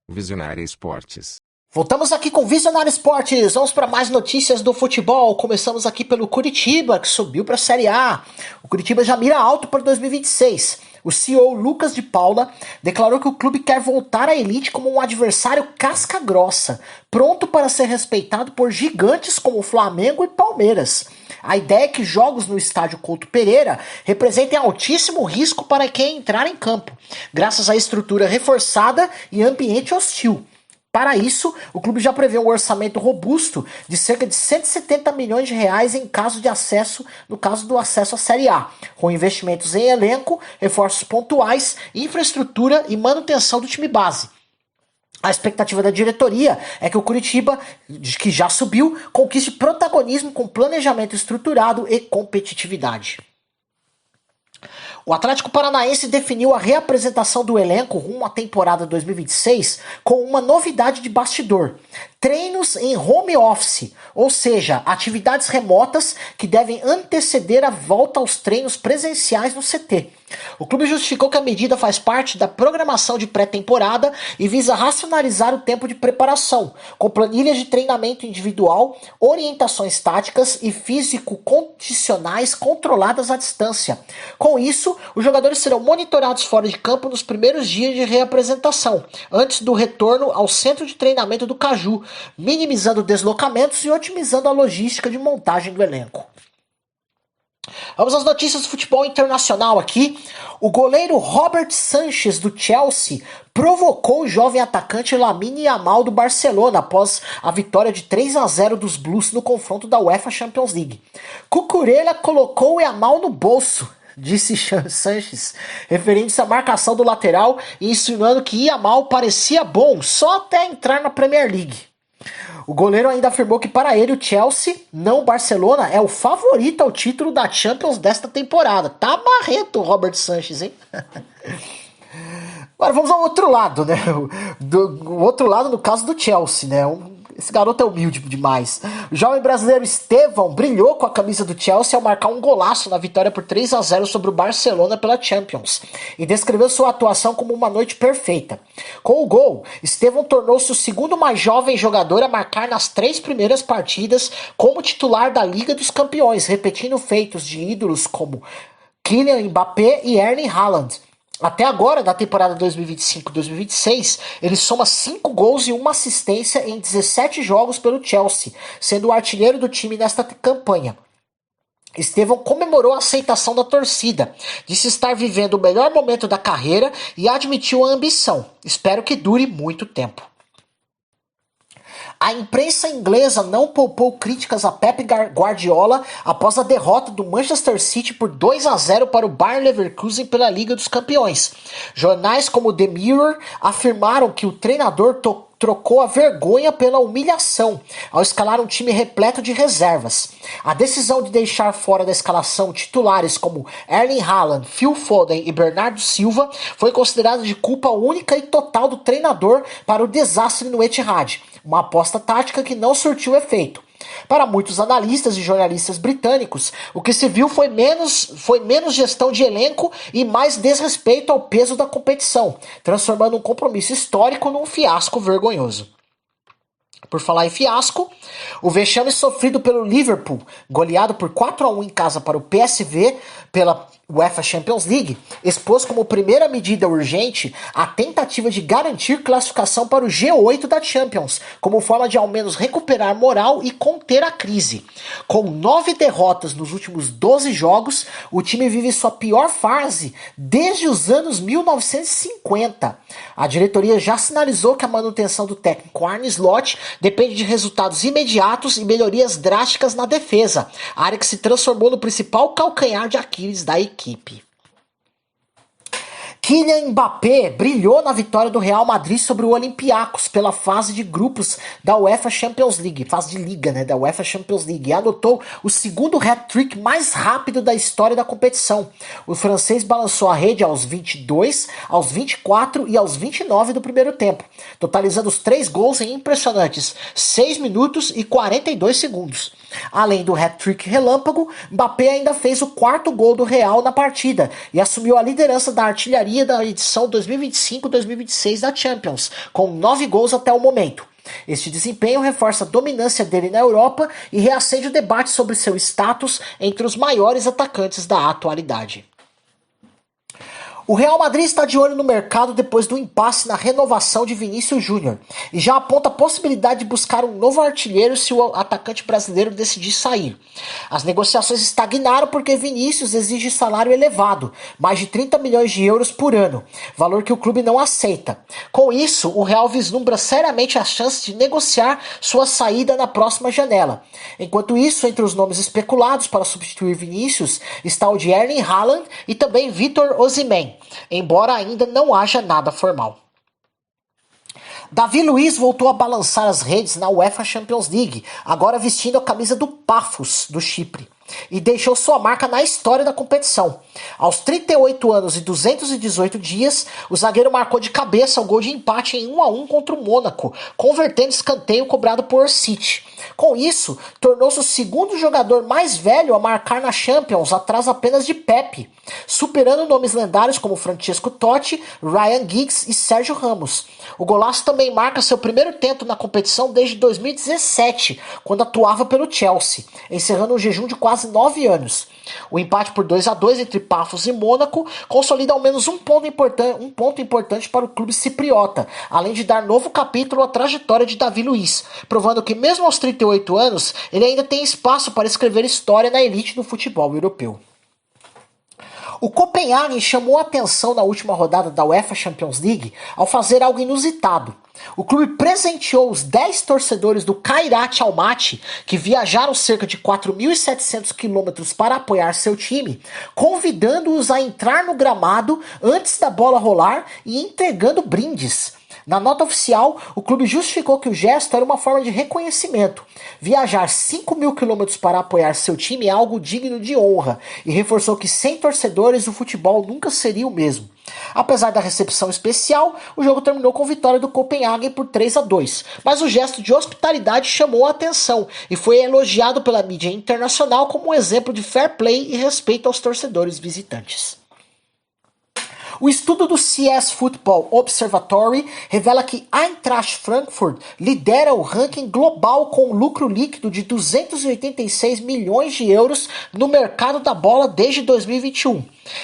Visionária Esportes. Voltamos aqui com Visionário Esportes, vamos para mais notícias do futebol. Começamos aqui pelo Curitiba, que subiu para a Série A. O Curitiba já mira alto para 2026. O CEO Lucas de Paula declarou que o clube quer voltar à elite como um adversário casca-grossa, pronto para ser respeitado por gigantes como Flamengo e Palmeiras. A ideia é que jogos no estádio Couto Pereira representem altíssimo risco para quem entrar em campo, graças à estrutura reforçada e ambiente hostil. Para isso, o clube já prevê um orçamento robusto de cerca de 170 milhões de reais em caso de acesso, no caso do acesso à Série A, com investimentos em elenco, reforços pontuais, infraestrutura e manutenção do time base. A expectativa da diretoria é que o Curitiba, que já subiu, conquiste protagonismo com planejamento estruturado e competitividade. O Atlético Paranaense definiu a reapresentação do elenco rumo à temporada 2026 com uma novidade de bastidor: treinos em home office, ou seja, atividades remotas que devem anteceder a volta aos treinos presenciais no CT. O clube justificou que a medida faz parte da programação de pré-temporada e visa racionalizar o tempo de preparação, com planilhas de treinamento individual, orientações táticas e físico-condicionais controladas à distância. Com isso, os jogadores serão monitorados fora de campo nos primeiros dias de reapresentação, antes do retorno ao centro de treinamento do Caju, minimizando deslocamentos e otimizando a logística de montagem do elenco. Vamos às notícias do futebol internacional aqui. O goleiro Robert Sanchez do Chelsea provocou o jovem atacante Lamine Yamal do Barcelona após a vitória de 3-0 dos Blues no confronto da UEFA Champions League. Cucurella colocou o Yamal no bolso, disse Sanchez, referindo-se à marcação do lateral e insinuando que Yamal parecia bom só até entrar na Premier League. O goleiro ainda afirmou que para ele o Chelsea, não o Barcelona, é o favorito ao título da Champions desta temporada. Tá barreto o Robert Sanchez, hein? Agora vamos ao outro lado, né? O outro lado no caso do Chelsea, né? Esse garoto é humilde demais. O jovem brasileiro Estevão brilhou com a camisa do Chelsea ao marcar um golaço na vitória por 3-0 sobre o Barcelona pela Champions e descreveu sua atuação como uma noite perfeita. Com o gol, Estevão tornou-se o segundo mais jovem jogador a marcar nas 3 primeiras partidas como titular da Liga dos Campeões, repetindo feitos de ídolos como Kylian Mbappé e Erling Haaland. Até agora, na temporada 2025-2026, ele soma 5 gols e 1 assistência em 17 jogos pelo Chelsea, sendo o artilheiro do time nesta campanha. Estevão comemorou a aceitação da torcida, disse estar vivendo o melhor momento da carreira e admitiu a ambição. Espero que dure muito tempo. A imprensa inglesa não poupou críticas a Pep Guardiola após a derrota do Manchester City por 2-0 para o Bayer Leverkusen pela Liga dos Campeões. Jornais como The Mirror afirmaram que o treinador trocou a vergonha pela humilhação ao escalar um time repleto de reservas. A decisão de deixar fora da escalação titulares como Erling Haaland, Phil Foden e Bernardo Silva foi considerada de culpa única e total do treinador para o desastre no Etihad, uma aposta tática que não surtiu efeito. Para muitos analistas e jornalistas britânicos, o que se viu foi menos gestão de elenco e mais desrespeito ao peso da competição, transformando um compromisso histórico num fiasco vergonhoso. Por falar em fiasco, o vexame sofrido pelo Liverpool, goleado por 4-1 em casa para o PSV pela UEFA Champions League, expôs como primeira medida urgente a tentativa de garantir classificação para o G8 da Champions, como forma de ao menos recuperar moral e conter a crise. Com 9 derrotas nos últimos 12 jogos, o time vive sua pior fase desde os anos 1950. A diretoria já sinalizou que a manutenção do técnico Arne Slot depende de resultados imediatos e melhorias drásticas na defesa, área que se transformou no principal calcanhar de Aquiles da equipe. Kylian Mbappé brilhou na vitória do Real Madrid sobre o Olympiacos pela fase de grupos da UEFA Champions League, fase de liga, da UEFA Champions League, e anotou o segundo hat-trick mais rápido da história da competição. O francês balançou a rede aos 22, aos 24 e aos 29 do primeiro tempo, totalizando os 3 gols em impressionantes 6 minutos e 42 segundos. Além do hat-trick relâmpago, Mbappé ainda fez o 4º gol do Real na partida e assumiu a liderança da artilharia da edição 2025-2026 da Champions, com 9 gols até o momento. Este desempenho reforça a dominância dele na Europa e reacende o debate sobre seu status entre os maiores atacantes da atualidade. O Real Madrid está de olho no mercado depois do impasse na renovação de Vinícius Júnior e já aponta a possibilidade de buscar um novo artilheiro se o atacante brasileiro decidir sair. As negociações estagnaram porque Vinícius exige salário elevado, mais de 30 milhões de euros por ano, valor que o clube não aceita. Com isso, o Real vislumbra seriamente a chance de negociar sua saída na próxima janela. Enquanto isso, entre os nomes especulados para substituir Vinícius está o de Erling Haaland e também Victor Osimhen, embora ainda não haja nada formal. Davi Luiz voltou a balançar as redes na UEFA Champions League, agora vestindo a camisa do Pafos, do Chipre, e deixou sua marca na história da competição. Aos 38 anos e 218 dias, o zagueiro marcou de cabeça o gol de empate em 1-1 contra o Mônaco, convertendo escanteio cobrado por Orsic. Com isso, tornou-se o segundo jogador mais velho a marcar na Champions, atrás apenas de Pepe, superando nomes lendários como Francesco Totti, Ryan Giggs e Sérgio Ramos. O golaço também marca seu primeiro tento na competição desde 2017, quando atuava pelo Chelsea, encerrando um jejum de quase 9 anos. O empate por 2-2 entre Pafos e Mônaco consolida ao menos um ponto importante para o clube cipriota, além de dar novo capítulo à trajetória de Davi Luiz, provando que mesmo aos 38 anos, ele ainda tem espaço para escrever história na elite do futebol europeu. O Copenhagen chamou a atenção na última rodada da UEFA Champions League ao fazer algo inusitado. O clube presenteou os 10 torcedores do Kairat Almaty, que viajaram cerca de 4.700 quilômetros para apoiar seu time, convidando-os a entrar no gramado antes da bola rolar e entregando brindes. Na nota oficial, o clube justificou que o gesto era uma forma de reconhecimento. Viajar 5 mil quilômetros para apoiar seu time é algo digno de honra e reforçou que sem torcedores o futebol nunca seria o mesmo. Apesar da recepção especial, o jogo terminou com vitória do Copenhagen por 3-2, mas o gesto de hospitalidade chamou a atenção e foi elogiado pela mídia internacional como um exemplo de fair play e respeito aos torcedores visitantes. O estudo do CS Football Observatory revela que Eintracht Frankfurt lidera o ranking global com um lucro líquido de 286 milhões de euros no mercado da bola desde 2021.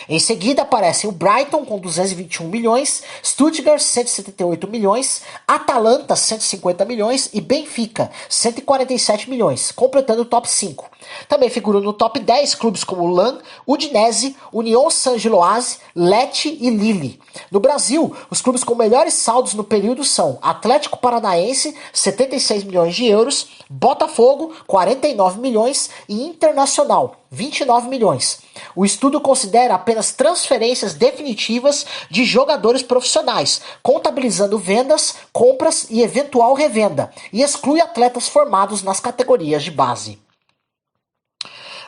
Em seguida aparecem o Brighton com 221 milhões, Stuttgart 178 milhões, Atalanta 150 milhões e Benfica 147 milhões, completando o top 5. Também figuram no top 10 clubes como Lan, Udinese, Union Saint-Gilloise, Lecce e Lille. No Brasil, os clubes com melhores saldos no período são Atlético Paranaense, 76 milhões de euros, Botafogo, 49 milhões e Internacional, 29 milhões. O estudo considera apenas transferências definitivas de jogadores profissionais, contabilizando vendas, compras e eventual revenda, e exclui atletas formados nas categorias de base.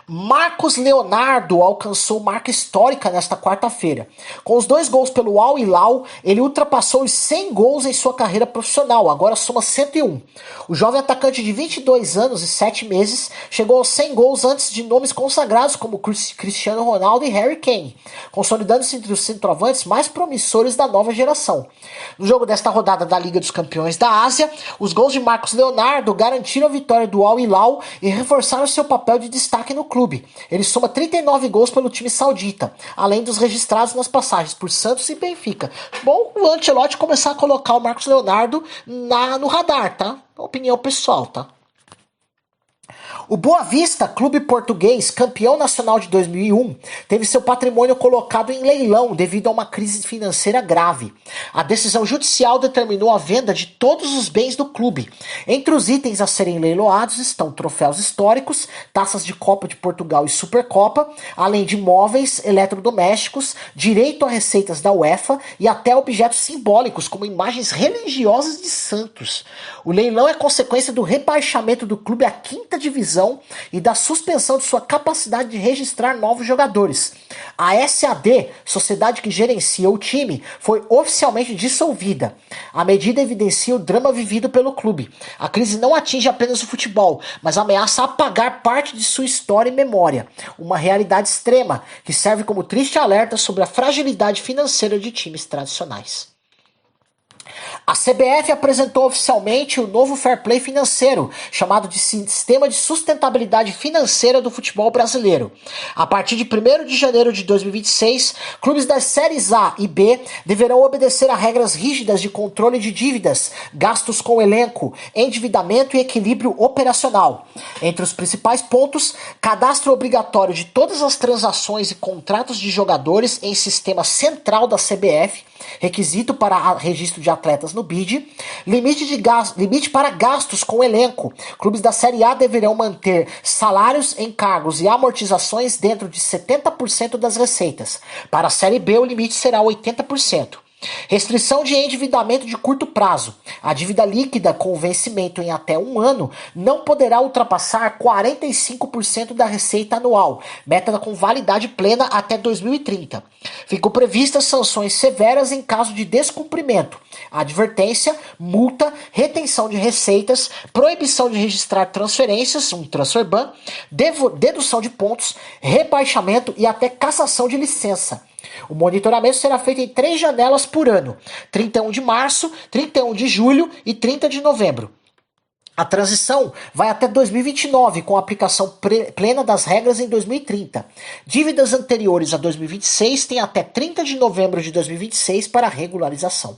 Marcos Leonardo alcançou marca histórica nesta quarta-feira. Com os 2 gols pelo Al Hilal, ele ultrapassou os 100 gols em sua carreira profissional, agora soma 101. O jovem atacante de 22 anos e 7 meses chegou aos 100 gols antes de nomes consagrados como Cristiano Ronaldo e Harry Kane, consolidando-se entre os centroavantes mais promissores da nova geração. No jogo desta rodada da Liga dos Campeões da Ásia, os gols de Marcos Leonardo garantiram a vitória do Al Hilal e reforçaram seu papel de destaque no clube. Ele soma 39 gols pelo time saudita, além dos registrados nas passagens por Santos e Benfica. Bom, o Ancelotti começar a colocar o Marcos Leonardo no radar, tá? Opinião pessoal, tá? O Boa Vista, clube português, campeão nacional de 2001, teve seu patrimônio colocado em leilão devido a uma crise financeira grave. A decisão judicial determinou a venda de todos os bens do clube. Entre os itens a serem leiloados estão troféus históricos, taças de Copa de Portugal e Supercopa, além de móveis, eletrodomésticos, direito a receitas da UEFA e até objetos simbólicos, como imagens religiosas de santos. O leilão é consequência do rebaixamento do clube à 5ª divisão e da suspensão de sua capacidade de registrar novos jogadores. A SAD, sociedade que gerencia o time, foi oficialmente dissolvida. A medida evidencia o drama vivido pelo clube. A crise não atinge apenas o futebol, mas ameaça apagar parte de sua história e memória. Uma realidade extrema que serve como triste alerta sobre a fragilidade financeira de times tradicionais. A CBF apresentou oficialmente o novo Fair Play financeiro, chamado de Sistema de Sustentabilidade Financeira do Futebol Brasileiro. A partir de 1º de janeiro de 2026, clubes das séries A e B deverão obedecer a regras rígidas de controle de dívidas, gastos com elenco, endividamento e equilíbrio operacional. Entre os principais pontos, cadastro obrigatório de todas as transações e contratos de jogadores em sistema central da CBF, requisito para registro de atletas no BID, limite para gastos com elenco. Clubes da Série A deverão manter salários, encargos e amortizações dentro de 70% das receitas. Para a Série B, o limite será 80%. Restrição de endividamento de curto prazo. A dívida líquida com vencimento em até 1 ano não poderá ultrapassar 45% da receita anual, meta com validade plena até 2030. Ficou previstas sanções severas em caso de descumprimento, advertência, multa, retenção de receitas, proibição de registrar transferências, um transfer ban, dedução de pontos, rebaixamento e até cassação de licença. O monitoramento será feito em 3 janelas por ano, 31 de março, 31 de julho e 30 de novembro. A transição vai até 2029, com a aplicação plena das regras em 2030. Dívidas anteriores a 2026 têm até 30 de novembro de 2026 para regularização.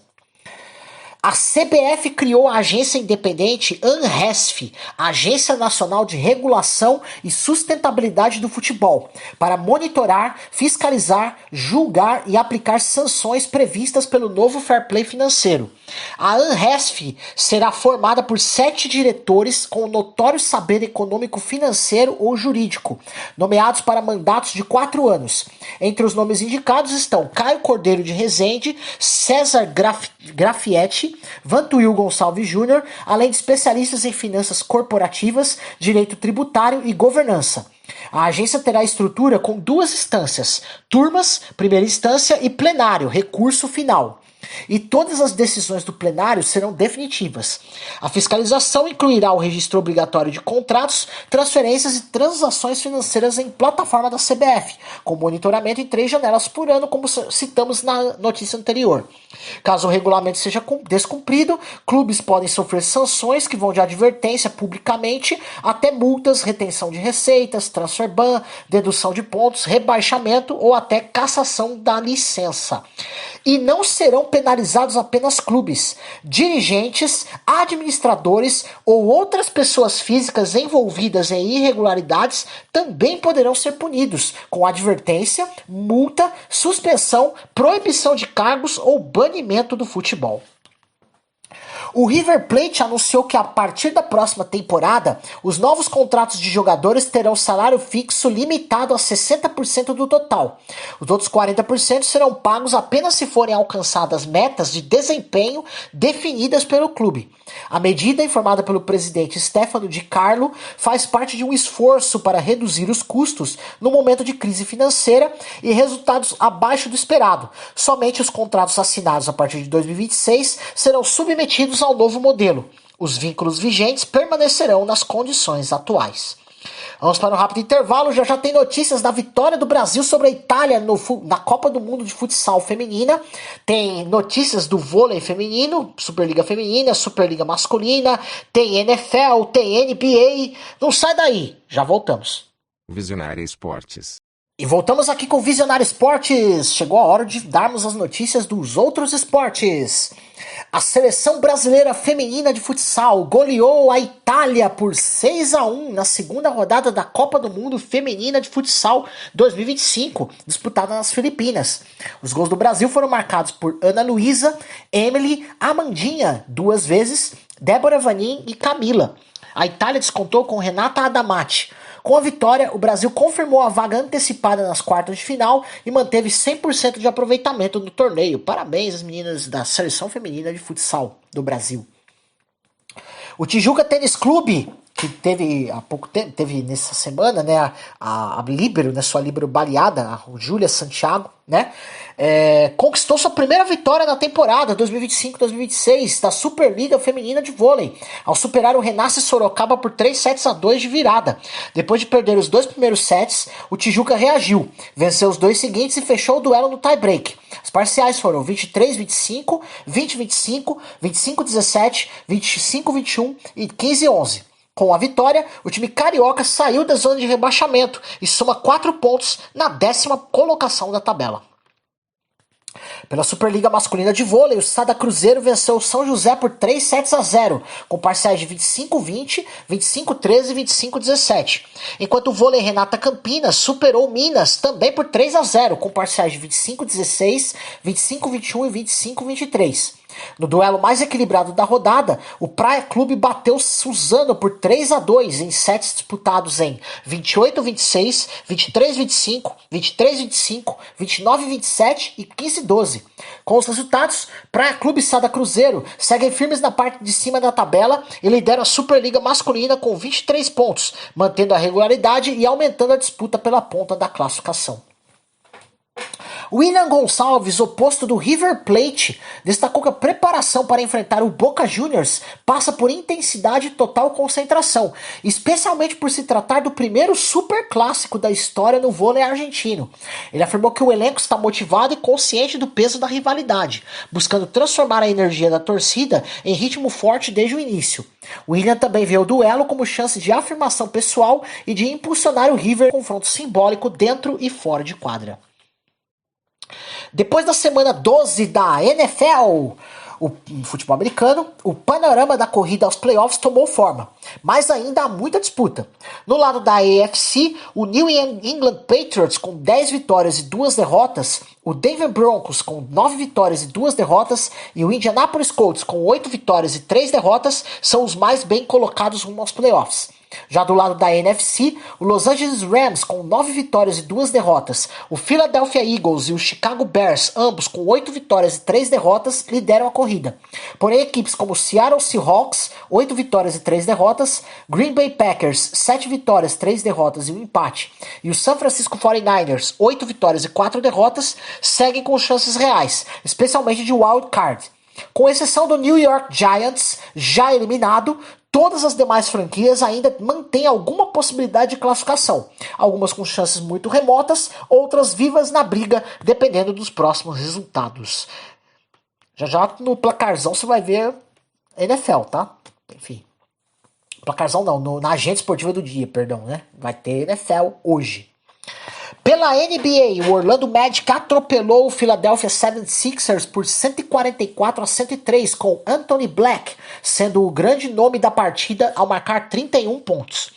A CBF criou a agência independente ANRESF, Agência Nacional de Regulação e Sustentabilidade do Futebol, para monitorar, fiscalizar, julgar e aplicar sanções previstas pelo novo Fair Play financeiro. A ANRESF será formada por 7 diretores com notório saber econômico, financeiro ou jurídico, nomeados para mandatos de 4 anos. Entre os nomes indicados estão Caio Cordeiro de Rezende, César Grafietti, Leite, Vantuil Gonçalves Júnior, além de especialistas em finanças corporativas, direito tributário e governança. A agência terá estrutura com 2 instâncias, turmas, primeira instância, e plenário, recurso final. E todas as decisões do plenário serão definitivas. A fiscalização incluirá o registro obrigatório de contratos, transferências e transações financeiras em plataforma da CBF, com monitoramento em 3 janelas por ano, como citamos na notícia anterior. Caso o regulamento seja descumprido, clubes podem sofrer sanções que vão de advertência publicamente até multas, retenção de receitas, transfer ban, dedução de pontos, rebaixamento ou até cassação da licença. E não serão penalizados apenas clubes, dirigentes, administradores ou outras pessoas físicas envolvidas em irregularidades também poderão ser punidos, com advertência, multa, suspensão, proibição de cargos ou banimento do futebol. O River Plate anunciou que a partir da próxima temporada, os novos contratos de jogadores terão salário fixo limitado a 60% do total. Os outros 40% serão pagos apenas se forem alcançadas metas de desempenho definidas pelo clube. A medida, informada pelo presidente Stefano Di Carlo, faz parte de um esforço para reduzir os custos no momento de crise financeira e resultados abaixo do esperado. Somente os contratos assinados a partir de 2026 serão submetidos ao novo modelo. Os vínculos vigentes permanecerão nas condições atuais. Vamos para um rápido intervalo. Já tem notícias da vitória do Brasil sobre a Itália na Copa do Mundo de Futsal Feminina. Tem notícias do vôlei feminino, Superliga Feminina, Superliga Masculina, tem NFL, tem NBA. Não sai daí, já voltamos. Visionária Esportes. E voltamos aqui com o Visionário Esportes. Chegou a hora de darmos as notícias dos outros esportes. A seleção brasileira feminina de futsal goleou a Itália por 6-1 na segunda rodada da Copa do Mundo Feminina de Futsal 2025, disputada nas Filipinas. Os gols do Brasil foram marcados por Ana Luísa, Emily, Amandinha, 2 vezes, Débora Vanin e Camila. A Itália descontou com Renata Adamati. Com a vitória, o Brasil confirmou a vaga antecipada nas quartas de final e manteve 100% de aproveitamento no torneio. Parabéns às meninas da seleção feminina de futsal do Brasil. O Tijuca Tênis Clube, que teve há pouco tempo, teve nessa semana, né, a líbero, né, sua líbero baleada, a Júlia Santiago, né, conquistou sua primeira vitória na temporada 2025-2026 da Superliga Feminina de Vôlei, ao superar o Renasce Sorocaba por 3-2 de virada. Depois de perder os 2 primeiros sets, o Tijuca reagiu, venceu os 2 seguintes e fechou o duelo no tie-break. As parciais foram 23-25, 20-25, 25-17, 25-21 e 15-11. Com a vitória, o time carioca saiu da zona de rebaixamento e soma 4 pontos na 10ª colocação da tabela. Pela Superliga Masculina de Vôlei, o Sada Cruzeiro venceu o São José por 3-0, com parciais de 25-20, 25-13 e 25-17. Enquanto o vôlei Renata Campinas superou o Minas também por 3-0, com parciais de 25-16, 25-21 e 25-23. No duelo mais equilibrado da rodada, o Praia Clube bateu Suzano por 3-2 em sets disputados em 28-26, 23-25, 23-25, 29-27 e 15-12. Com os resultados, Praia Clube e Sada Cruzeiro seguem firmes na parte de cima da tabela e lideram a Superliga Masculina com 23 pontos, mantendo a regularidade e aumentando a disputa pela ponta da classificação. William Gonçalves, oposto do River Plate, destacou que a preparação para enfrentar o Boca Juniors passa por intensidade e total concentração, especialmente por se tratar do primeiro superclássico da história no vôlei argentino. Ele afirmou que o elenco está motivado e consciente do peso da rivalidade, buscando transformar a energia da torcida em ritmo forte desde o início. William também vê o duelo como chance de afirmação pessoal e de impulsionar o River em confronto simbólico dentro e fora de quadra. Depois da semana 12 da NFL, o futebol americano, o panorama da corrida aos playoffs tomou forma, mas ainda há muita disputa. No lado da AFC, o New England Patriots com 10 vitórias e 2 derrotas, o Denver Broncos com 9 vitórias e 2 derrotas e o Indianapolis Colts com 8 vitórias e 3 derrotas são os mais bem colocados rumo aos playoffs. Já do lado da NFC, o Los Angeles Rams com 9 vitórias e 2 derrotas, o Philadelphia Eagles e o Chicago Bears, ambos com 8 vitórias e 3 derrotas, lideram a corrida. Porém, equipes como Seattle Seahawks, 8 vitórias e 3 derrotas, Green Bay Packers, 7 vitórias, 3 derrotas e um empate, e o San Francisco 49ers, 8 vitórias e 4 derrotas, seguem com chances reais, especialmente de wild card. Com exceção do New York Giants, já eliminado, todas as demais franquias ainda mantêm alguma possibilidade de classificação. Algumas com chances muito remotas, outras vivas na briga, dependendo dos próximos resultados. Já no placarzão você vai ver NFL, tá? Enfim. Placarzão não, na agenda esportiva do dia, perdão, né? Vai ter NFL hoje. Pela NBA, o Orlando Magic atropelou o Philadelphia 76ers por 144-103, com Anthony Black sendo o grande nome da partida ao marcar 31 pontos.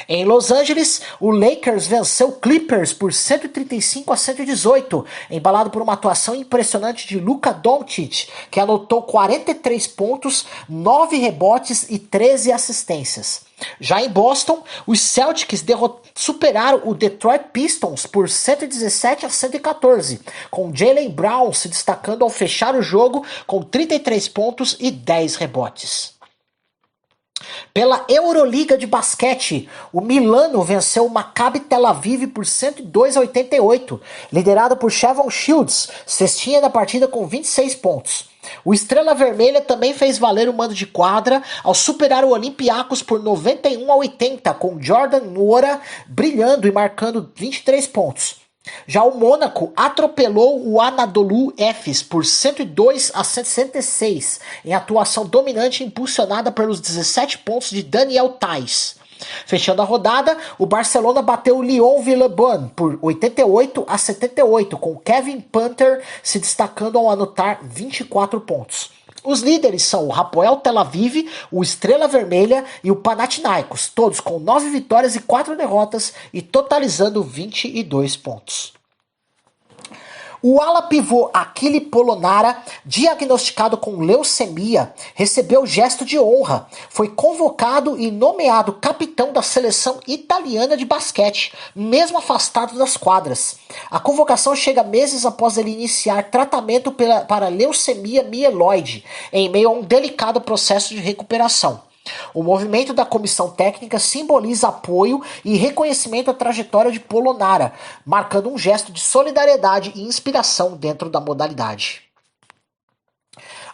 Em Los Angeles, o Lakers venceu o Clippers por 135-118, embalado por uma atuação impressionante de Luka Doncic, que anotou 43 pontos, 9 rebotes e 13 assistências. Já em Boston, os Celtics superaram o Detroit Pistons por 117-114, com Jaylen Brown se destacando ao fechar o jogo com 33 pontos e 10 rebotes. Pela Euroliga de basquete, o Milano venceu o Maccabi Tel Aviv por 102-88, liderado por Shavon Shields, cestinha da partida com 26 pontos. O Estrela Vermelha também fez valer o mando de quadra ao superar o Olympiacos por 91-80, com Jordan Nwora brilhando e marcando 23 pontos. Já o Mônaco atropelou o Anadolu Efes por 102-166, em atuação dominante impulsionada pelos 17 pontos de Daniel Tais. Fechando a rodada, o Barcelona bateu o Lyon Villeurbanne por 88-78, com Kevin Panther se destacando ao anotar 24 pontos. Os líderes são o Hapoel Tel Aviv, o Estrela Vermelha e o Panathinaikos, todos com 9 vitórias e 4 derrotas e totalizando 22 pontos. O ala pivô Achille Polonara, diagnosticado com leucemia, recebeu gesto de honra. Foi convocado e nomeado capitão da seleção italiana de basquete, mesmo afastado das quadras. A convocação chega meses após ele iniciar tratamento para leucemia mieloide, em meio a um delicado processo de recuperação. O movimento da comissão técnica simboliza apoio e reconhecimento à trajetória de Polonara, marcando um gesto de solidariedade e inspiração dentro da modalidade.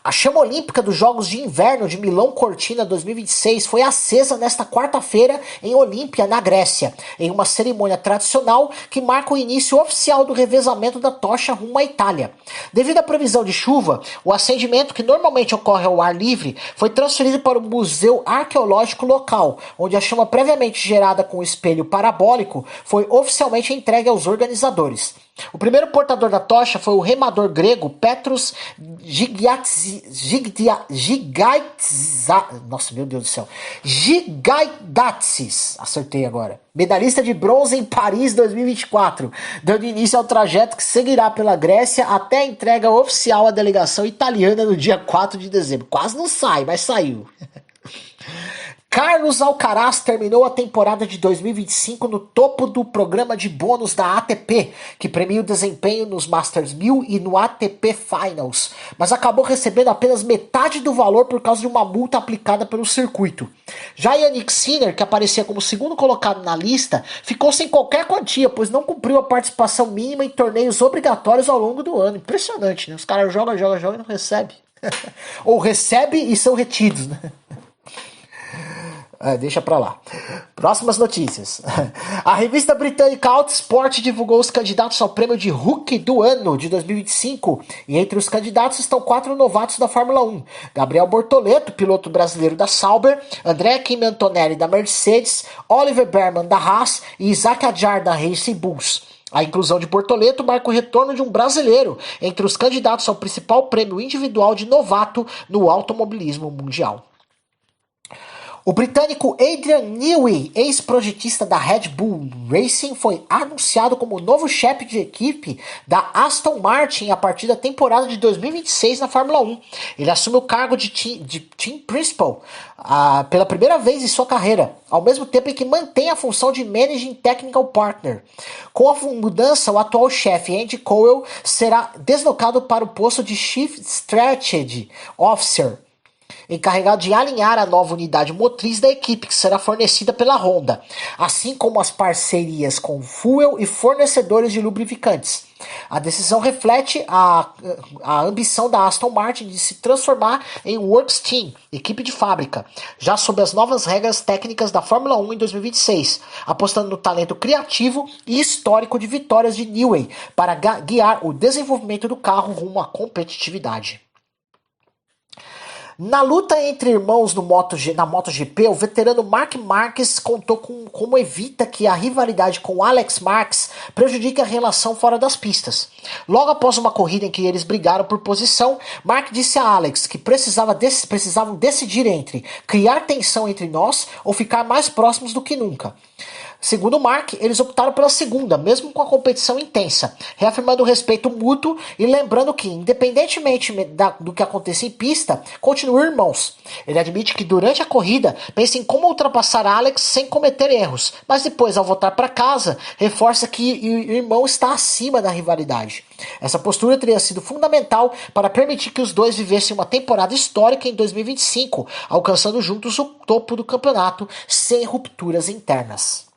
A chama olímpica dos Jogos de Inverno de Milão Cortina 2026 foi acesa nesta quarta-feira em Olímpia, na Grécia, em uma cerimônia tradicional que marca o início oficial do revezamento da tocha rumo à Itália. Devido à previsão de chuva, o acendimento, que normalmente ocorre ao ar livre, foi transferido para o Museu Arqueológico local, onde a chama previamente gerada com um espelho parabólico foi oficialmente entregue aos organizadores. O primeiro portador da tocha foi o remador grego Petros Gigaidatsis, acertei agora, medalhista de bronze em Paris 2024, dando início ao trajeto que seguirá pela Grécia até a entrega oficial à delegação italiana no dia 4 de dezembro. Quase não sai, mas saiu. Carlos Alcaraz terminou a temporada de 2025 no topo do programa de bônus da ATP, que premia o desempenho nos Masters 1000 e no ATP Finals, mas acabou recebendo apenas metade do valor por causa de uma multa aplicada pelo circuito. Já Jannik Sinner, que aparecia como segundo colocado na lista, ficou sem qualquer quantia, pois não cumpriu a participação mínima em torneios obrigatórios ao longo do ano. Impressionante, né? Os caras jogam e não recebem. Ou recebem e são retidos, né? Deixa pra lá. Próximas notícias. A revista britânica Outsport divulgou os candidatos ao prêmio de Rookie do Ano de 2025. E entre os candidatos estão 4 novatos da Fórmula 1. Gabriel Bortoleto, piloto brasileiro da Sauber, André Kimi Antonelli da Mercedes, Oliver Bearman da Haas e Isaac Adjar da Racing Bulls. A inclusão de Bortoleto marca o retorno de um brasileiro entre os candidatos ao principal prêmio individual de novato no automobilismo mundial. O britânico Adrian Newey, ex-projetista da Red Bull Racing, foi anunciado como novo chefe de equipe da Aston Martin a partir da temporada de 2026 na Fórmula 1. Ele assume o cargo de Team Principal pela primeira vez em sua carreira, ao mesmo tempo em que mantém a função de Managing Technical Partner. Com a mudança, o atual chefe Andy Cowell será deslocado para o posto de Chief Strategy Officer, encarregado de alinhar a nova unidade motriz da equipe, que será fornecida pela Honda, assim como as parcerias com fuel e fornecedores de lubrificantes. A decisão reflete a ambição da Aston Martin de se transformar em Works Team, equipe de fábrica, já sob as novas regras técnicas da Fórmula 1 em 2026, apostando no talento criativo e histórico de vitórias de Newey para guiar o desenvolvimento do carro rumo à competitividade. Na luta entre irmãos na MotoGP, o veterano Marc Marquez contou como evita que a rivalidade com Alex Marques prejudique a relação fora das pistas. Logo após uma corrida em que eles brigaram por posição, Marc disse a Alex que precisavam decidir entre criar tensão entre nós ou ficar mais próximos do que nunca. Segundo Marc, eles optaram pela segunda, mesmo com a competição intensa, reafirmando o respeito mútuo e lembrando que, independentemente do que aconteça em pista, continuam irmãos. Ele admite que durante a corrida pensa em como ultrapassar Alex sem cometer erros, mas depois, ao voltar para casa, reforça que o irmão está acima da rivalidade. Essa postura teria sido fundamental para permitir que os dois vivessem uma temporada histórica em 2025, alcançando juntos o topo do campeonato sem rupturas internas.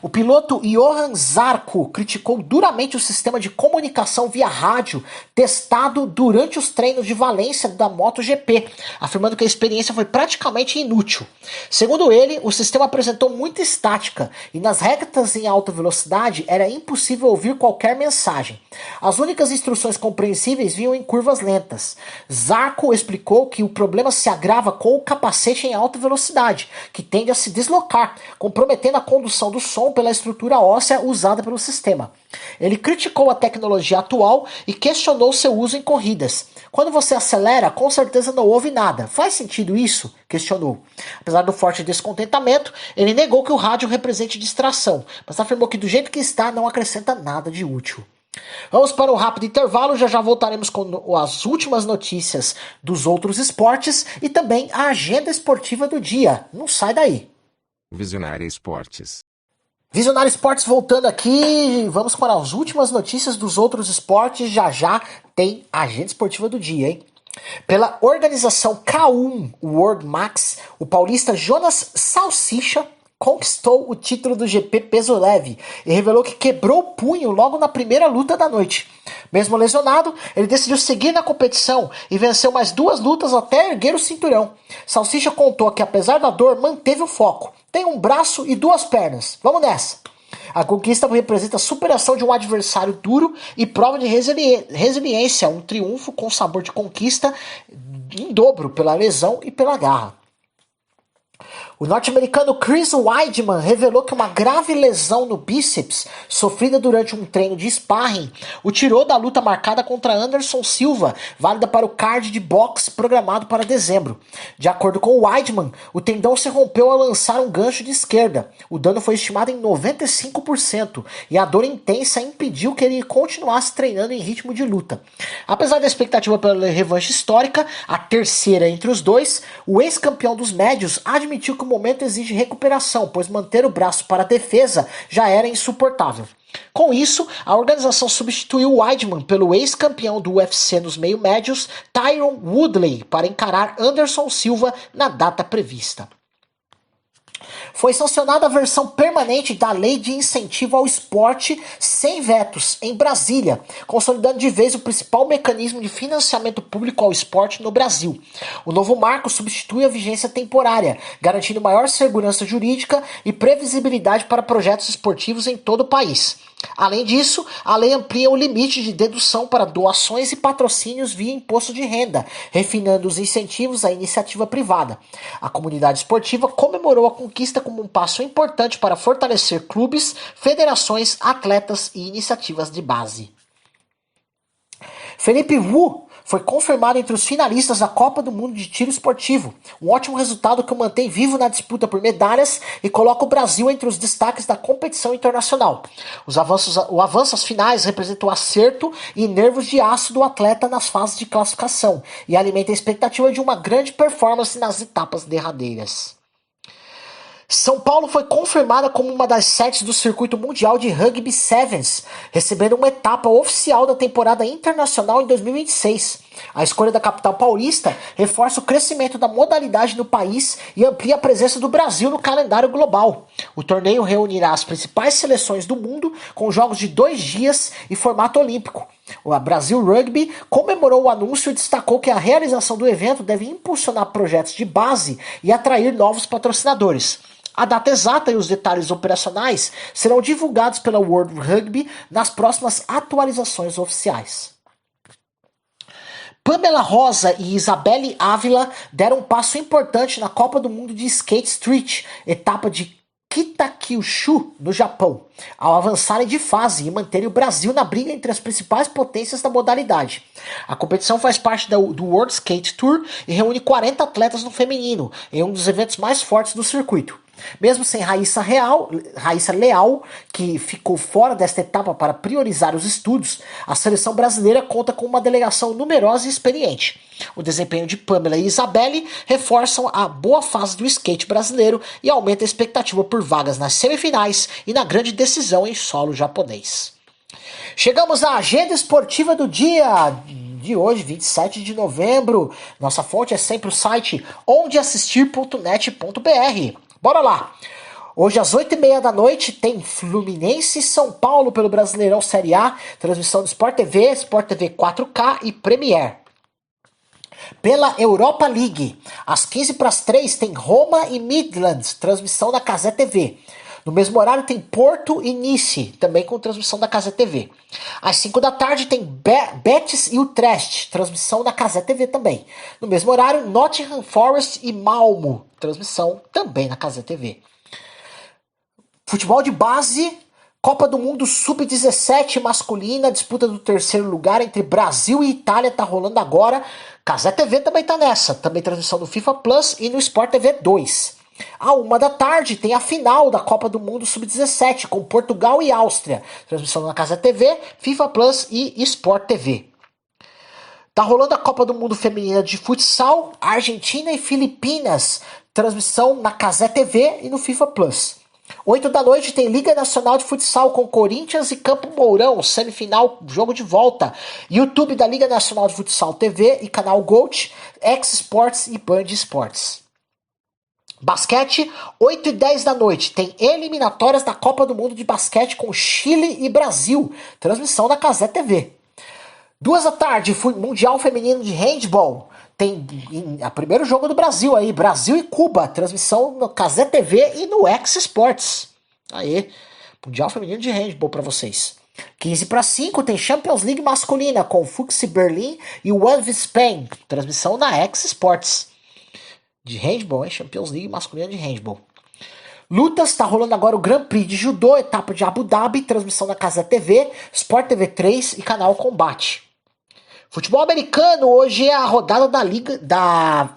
O piloto Johan Zarco criticou duramente o sistema de comunicação via rádio testado durante os treinos de Valência da MotoGP, afirmando que a experiência foi praticamente inútil. Segundo ele, o sistema apresentou muita estática e nas retas em alta velocidade era impossível ouvir qualquer mensagem. As únicas instruções compreensíveis vinham em curvas lentas. Zarco explicou que o problema se agrava com o capacete em alta velocidade, que tende a se deslocar, comprometendo a condução do som pela estrutura óssea usada pelo sistema. Ele criticou a tecnologia atual e questionou seu uso em corridas. Quando você acelera, com certeza não ouve nada. Faz sentido isso? Questionou. Apesar do forte descontentamento, ele negou que o rádio represente distração, mas afirmou que do jeito que está não acrescenta nada de útil. Vamos para um rápido intervalo, já voltaremos com as últimas notícias dos outros esportes e também a agenda esportiva do dia. Não sai daí. Visionária Esportes. Visionário Esportes voltando aqui, vamos para as últimas notícias dos outros esportes, já tem a agenda esportiva do dia, hein? Pela organização K1 World Max, o paulista Jonas Salsicha conquistou o título do GP peso leve e revelou que quebrou o punho logo na primeira luta da noite. Mesmo lesionado, ele decidiu seguir na competição e venceu mais 2 lutas até erguer o cinturão. Salsicha contou que apesar da dor, manteve o foco. Tem um braço e 2 pernas. Vamos nessa! A conquista representa a superação de um adversário duro e prova de resiliência, um triunfo com sabor de conquista em dobro pela lesão e pela garra. O norte-americano Chris Weidman revelou que uma grave lesão no bíceps, sofrida durante um treino de sparring, o tirou da luta marcada contra Anderson Silva, válida para o card de boxe programado para dezembro. De acordo com Weidman, o tendão se rompeu ao lançar um gancho de esquerda. O dano foi estimado em 95% e a dor intensa impediu que ele continuasse treinando em ritmo de luta. Apesar da expectativa pela revanche histórica, a terceira entre os dois, o ex-campeão dos médios admitiu que o momento exige recuperação, pois manter o braço para a defesa já era insuportável. Com isso, a organização substituiu Weidman pelo ex-campeão do UFC nos meio-médios, Tyron Woodley, para encarar Anderson Silva na data prevista. Foi sancionada a versão permanente da Lei de Incentivo ao Esporte sem vetos, em Brasília, consolidando de vez o principal mecanismo de financiamento público ao esporte no Brasil. O novo marco substitui a vigência temporária, garantindo maior segurança jurídica e previsibilidade para projetos esportivos em todo o país. Além disso, a lei amplia o limite de dedução para doações e patrocínios via imposto de renda, refinando os incentivos à iniciativa privada. A comunidade esportiva comemorou a conquista como um passo importante para fortalecer clubes, federações, atletas e iniciativas de base. Felipe Wu foi confirmado entre os finalistas da Copa do Mundo de Tiro Esportivo. Um ótimo resultado que o mantém vivo na disputa por medalhas e coloca o Brasil entre os destaques da competição internacional. O avanço às finais representa o acerto e nervos de aço do atleta nas fases de classificação e alimenta a expectativa de uma grande performance nas etapas derradeiras. São Paulo foi confirmada como uma das sedes do circuito mundial de Rugby Sevens, recebendo uma etapa oficial da temporada internacional em 2026. A escolha da capital paulista reforça o crescimento da modalidade no país e amplia a presença do Brasil no calendário global. O torneio reunirá as principais seleções do mundo com jogos de 2 dias e formato olímpico. O Brasil Rugby comemorou o anúncio e destacou que a realização do evento deve impulsionar projetos de base e atrair novos patrocinadores. A data exata e os detalhes operacionais serão divulgados pela World Rugby nas próximas atualizações oficiais. Pamela Rosa e Isabelle Ávila deram um passo importante na Copa do Mundo de Skate Street, etapa de Kitakyushu, no Japão, ao avançarem de fase e manterem o Brasil na briga entre as principais potências da modalidade. A competição faz parte do World Skate Tour e reúne 40 atletas no feminino, em um dos eventos mais fortes do circuito. Mesmo sem Raíssa Leal, que ficou fora desta etapa para priorizar os estudos, a seleção brasileira conta com uma delegação numerosa e experiente. O desempenho de Pamela e Isabelle reforçam a boa fase do skate brasileiro e aumenta a expectativa por vagas nas semifinais e na grande decisão em solo japonês. Chegamos à agenda esportiva do dia de hoje, 27 de novembro. Nossa fonte é sempre o site ondeassistir.net.br. Bora lá! Hoje às 8h30 da noite tem Fluminense e São Paulo pelo Brasileirão Série A, transmissão do Sport TV 4K e Premiere. Pela Europa League, às 2:45 tem Roma e Midlands, transmissão da Cazé TV. No mesmo horário tem Porto e Nice, também com transmissão da Cazé TV. Às 5 da tarde tem Betis e Utrecht, transmissão da Cazé TV também. No mesmo horário, Nottingham Forest e Malmo, transmissão também na Cazé TV. Futebol de base, Copa do Mundo Sub-17 masculina, disputa do 3º lugar entre Brasil e Itália tá rolando agora. Cazé TV também tá nessa, também transmissão no FIFA Plus e no Sport TV 2. À 1 da tarde tem a final da Copa do Mundo Sub-17 com Portugal e Áustria, transmissão na Cazé TV, FIFA Plus e Sport TV. Tá rolando a Copa do Mundo Feminina de Futsal, Argentina e Filipinas, transmissão na Cazé TV e no FIFA Plus. 8 da noite tem Liga Nacional de Futsal com Corinthians e Campo Mourão, semifinal, jogo de volta. YouTube da Liga Nacional de Futsal TV e canal Gold, X Sports e Band Esportes. Basquete, 8h10 da noite, tem eliminatórias da Copa do Mundo de Basquete com Chile e Brasil, transmissão da Cazé TV. 2 da tarde, Mundial Feminino de Handball, tem o primeiro jogo do Brasil aí, Brasil e Cuba, transmissão no Cazé TV e no X Sports. Aí, Mundial Feminino de Handball para vocês. 4:45 tem Champions League masculina com Fuxi Berlim e One Spain, transmissão na X Sports. De handball, hein? Champions League masculina de handball. Lutas, está rolando agora o Grand Prix de Judô, etapa de Abu Dhabi, transmissão da Cazé TV, Sport TV 3 e canal Combate. Futebol americano, hoje é a rodada da liga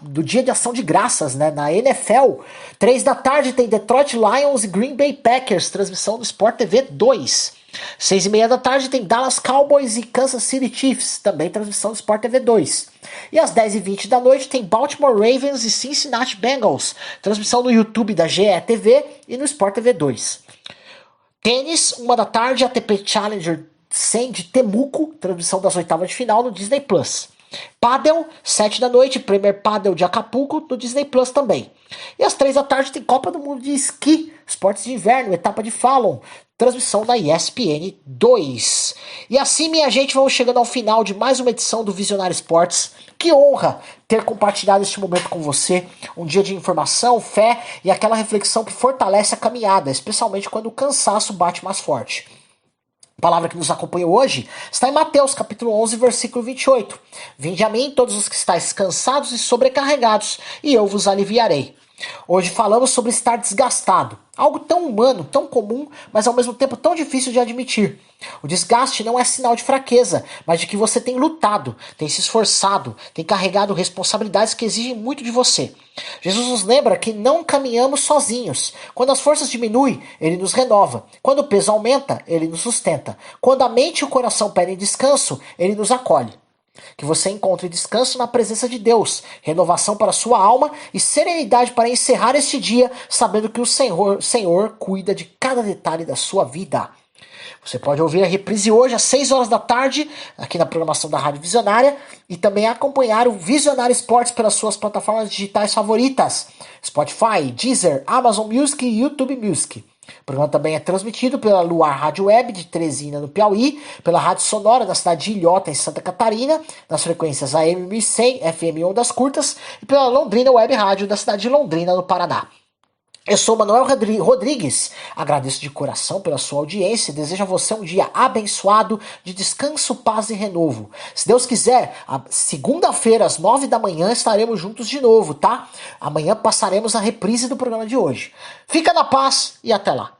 do Dia de Ação de Graças, né? Na NFL. 3 da tarde tem Detroit Lions e Green Bay Packers, transmissão do Sport TV 2. 6:30 da tarde tem Dallas Cowboys e Kansas City Chiefs, também transmissão do Sport TV 2. E às 10h20 da noite tem Baltimore Ravens e Cincinnati Bengals, transmissão no YouTube da GE TV e no Sport TV 2. Tênis, 1 da tarde, ATP Challenger 100 de Temuco, transmissão das oitavas de final no Disney Plus. Padel, 7 da noite, Premier Padel de Acapulco, no Disney Plus também. E às 3 da tarde tem Copa do Mundo de Esqui, esportes de inverno, etapa de Fallon, transmissão da ESPN 2. E assim, minha gente, vamos chegando ao final de mais uma edição do Visionário Esportes. Que honra ter compartilhado este momento com você, um dia de informação, fé e aquela reflexão que fortalece a caminhada, especialmente quando o cansaço bate mais forte. A palavra que nos acompanha hoje está em Mateus, capítulo 11, versículo 28. Vinde a mim todos os que estáis cansados e sobrecarregados, e eu vos aliviarei. Hoje falamos sobre estar desgastado, algo tão humano, tão comum, mas ao mesmo tempo tão difícil de admitir. O desgaste não é sinal de fraqueza, mas de que você tem lutado, tem se esforçado, tem carregado responsabilidades que exigem muito de você. Jesus nos lembra que não caminhamos sozinhos. Quando as forças diminuem, Ele nos renova. Quando o peso aumenta, Ele nos sustenta. Quando a mente e o coração pedem descanso, Ele nos acolhe. Que você encontre descanso na presença de Deus, renovação para sua alma e serenidade para encerrar este dia, sabendo que o Senhor cuida de cada detalhe da sua vida. Você pode ouvir a reprise hoje às 6 horas da tarde, aqui na programação da Rádio Visionária, e também acompanhar o Visionário Esportes pelas suas plataformas digitais favoritas, Spotify, Deezer, Amazon Music e YouTube Music. O programa também é transmitido pela Luar Rádio Web de Teresina, no Piauí, pela Rádio Sonora da cidade de Ilhota, em Santa Catarina, nas frequências AM 1100, FM Ondas Curtas, e pela Londrina Web Rádio da cidade de Londrina, no Paraná. Eu sou Manuel Rodrigues, agradeço de coração pela sua audiência e desejo a você um dia abençoado de descanso, paz e renovo. Se Deus quiser, segunda-feira às 9 da manhã estaremos juntos de novo, tá? Amanhã passaremos a reprise do programa de hoje. Fica na paz e até lá.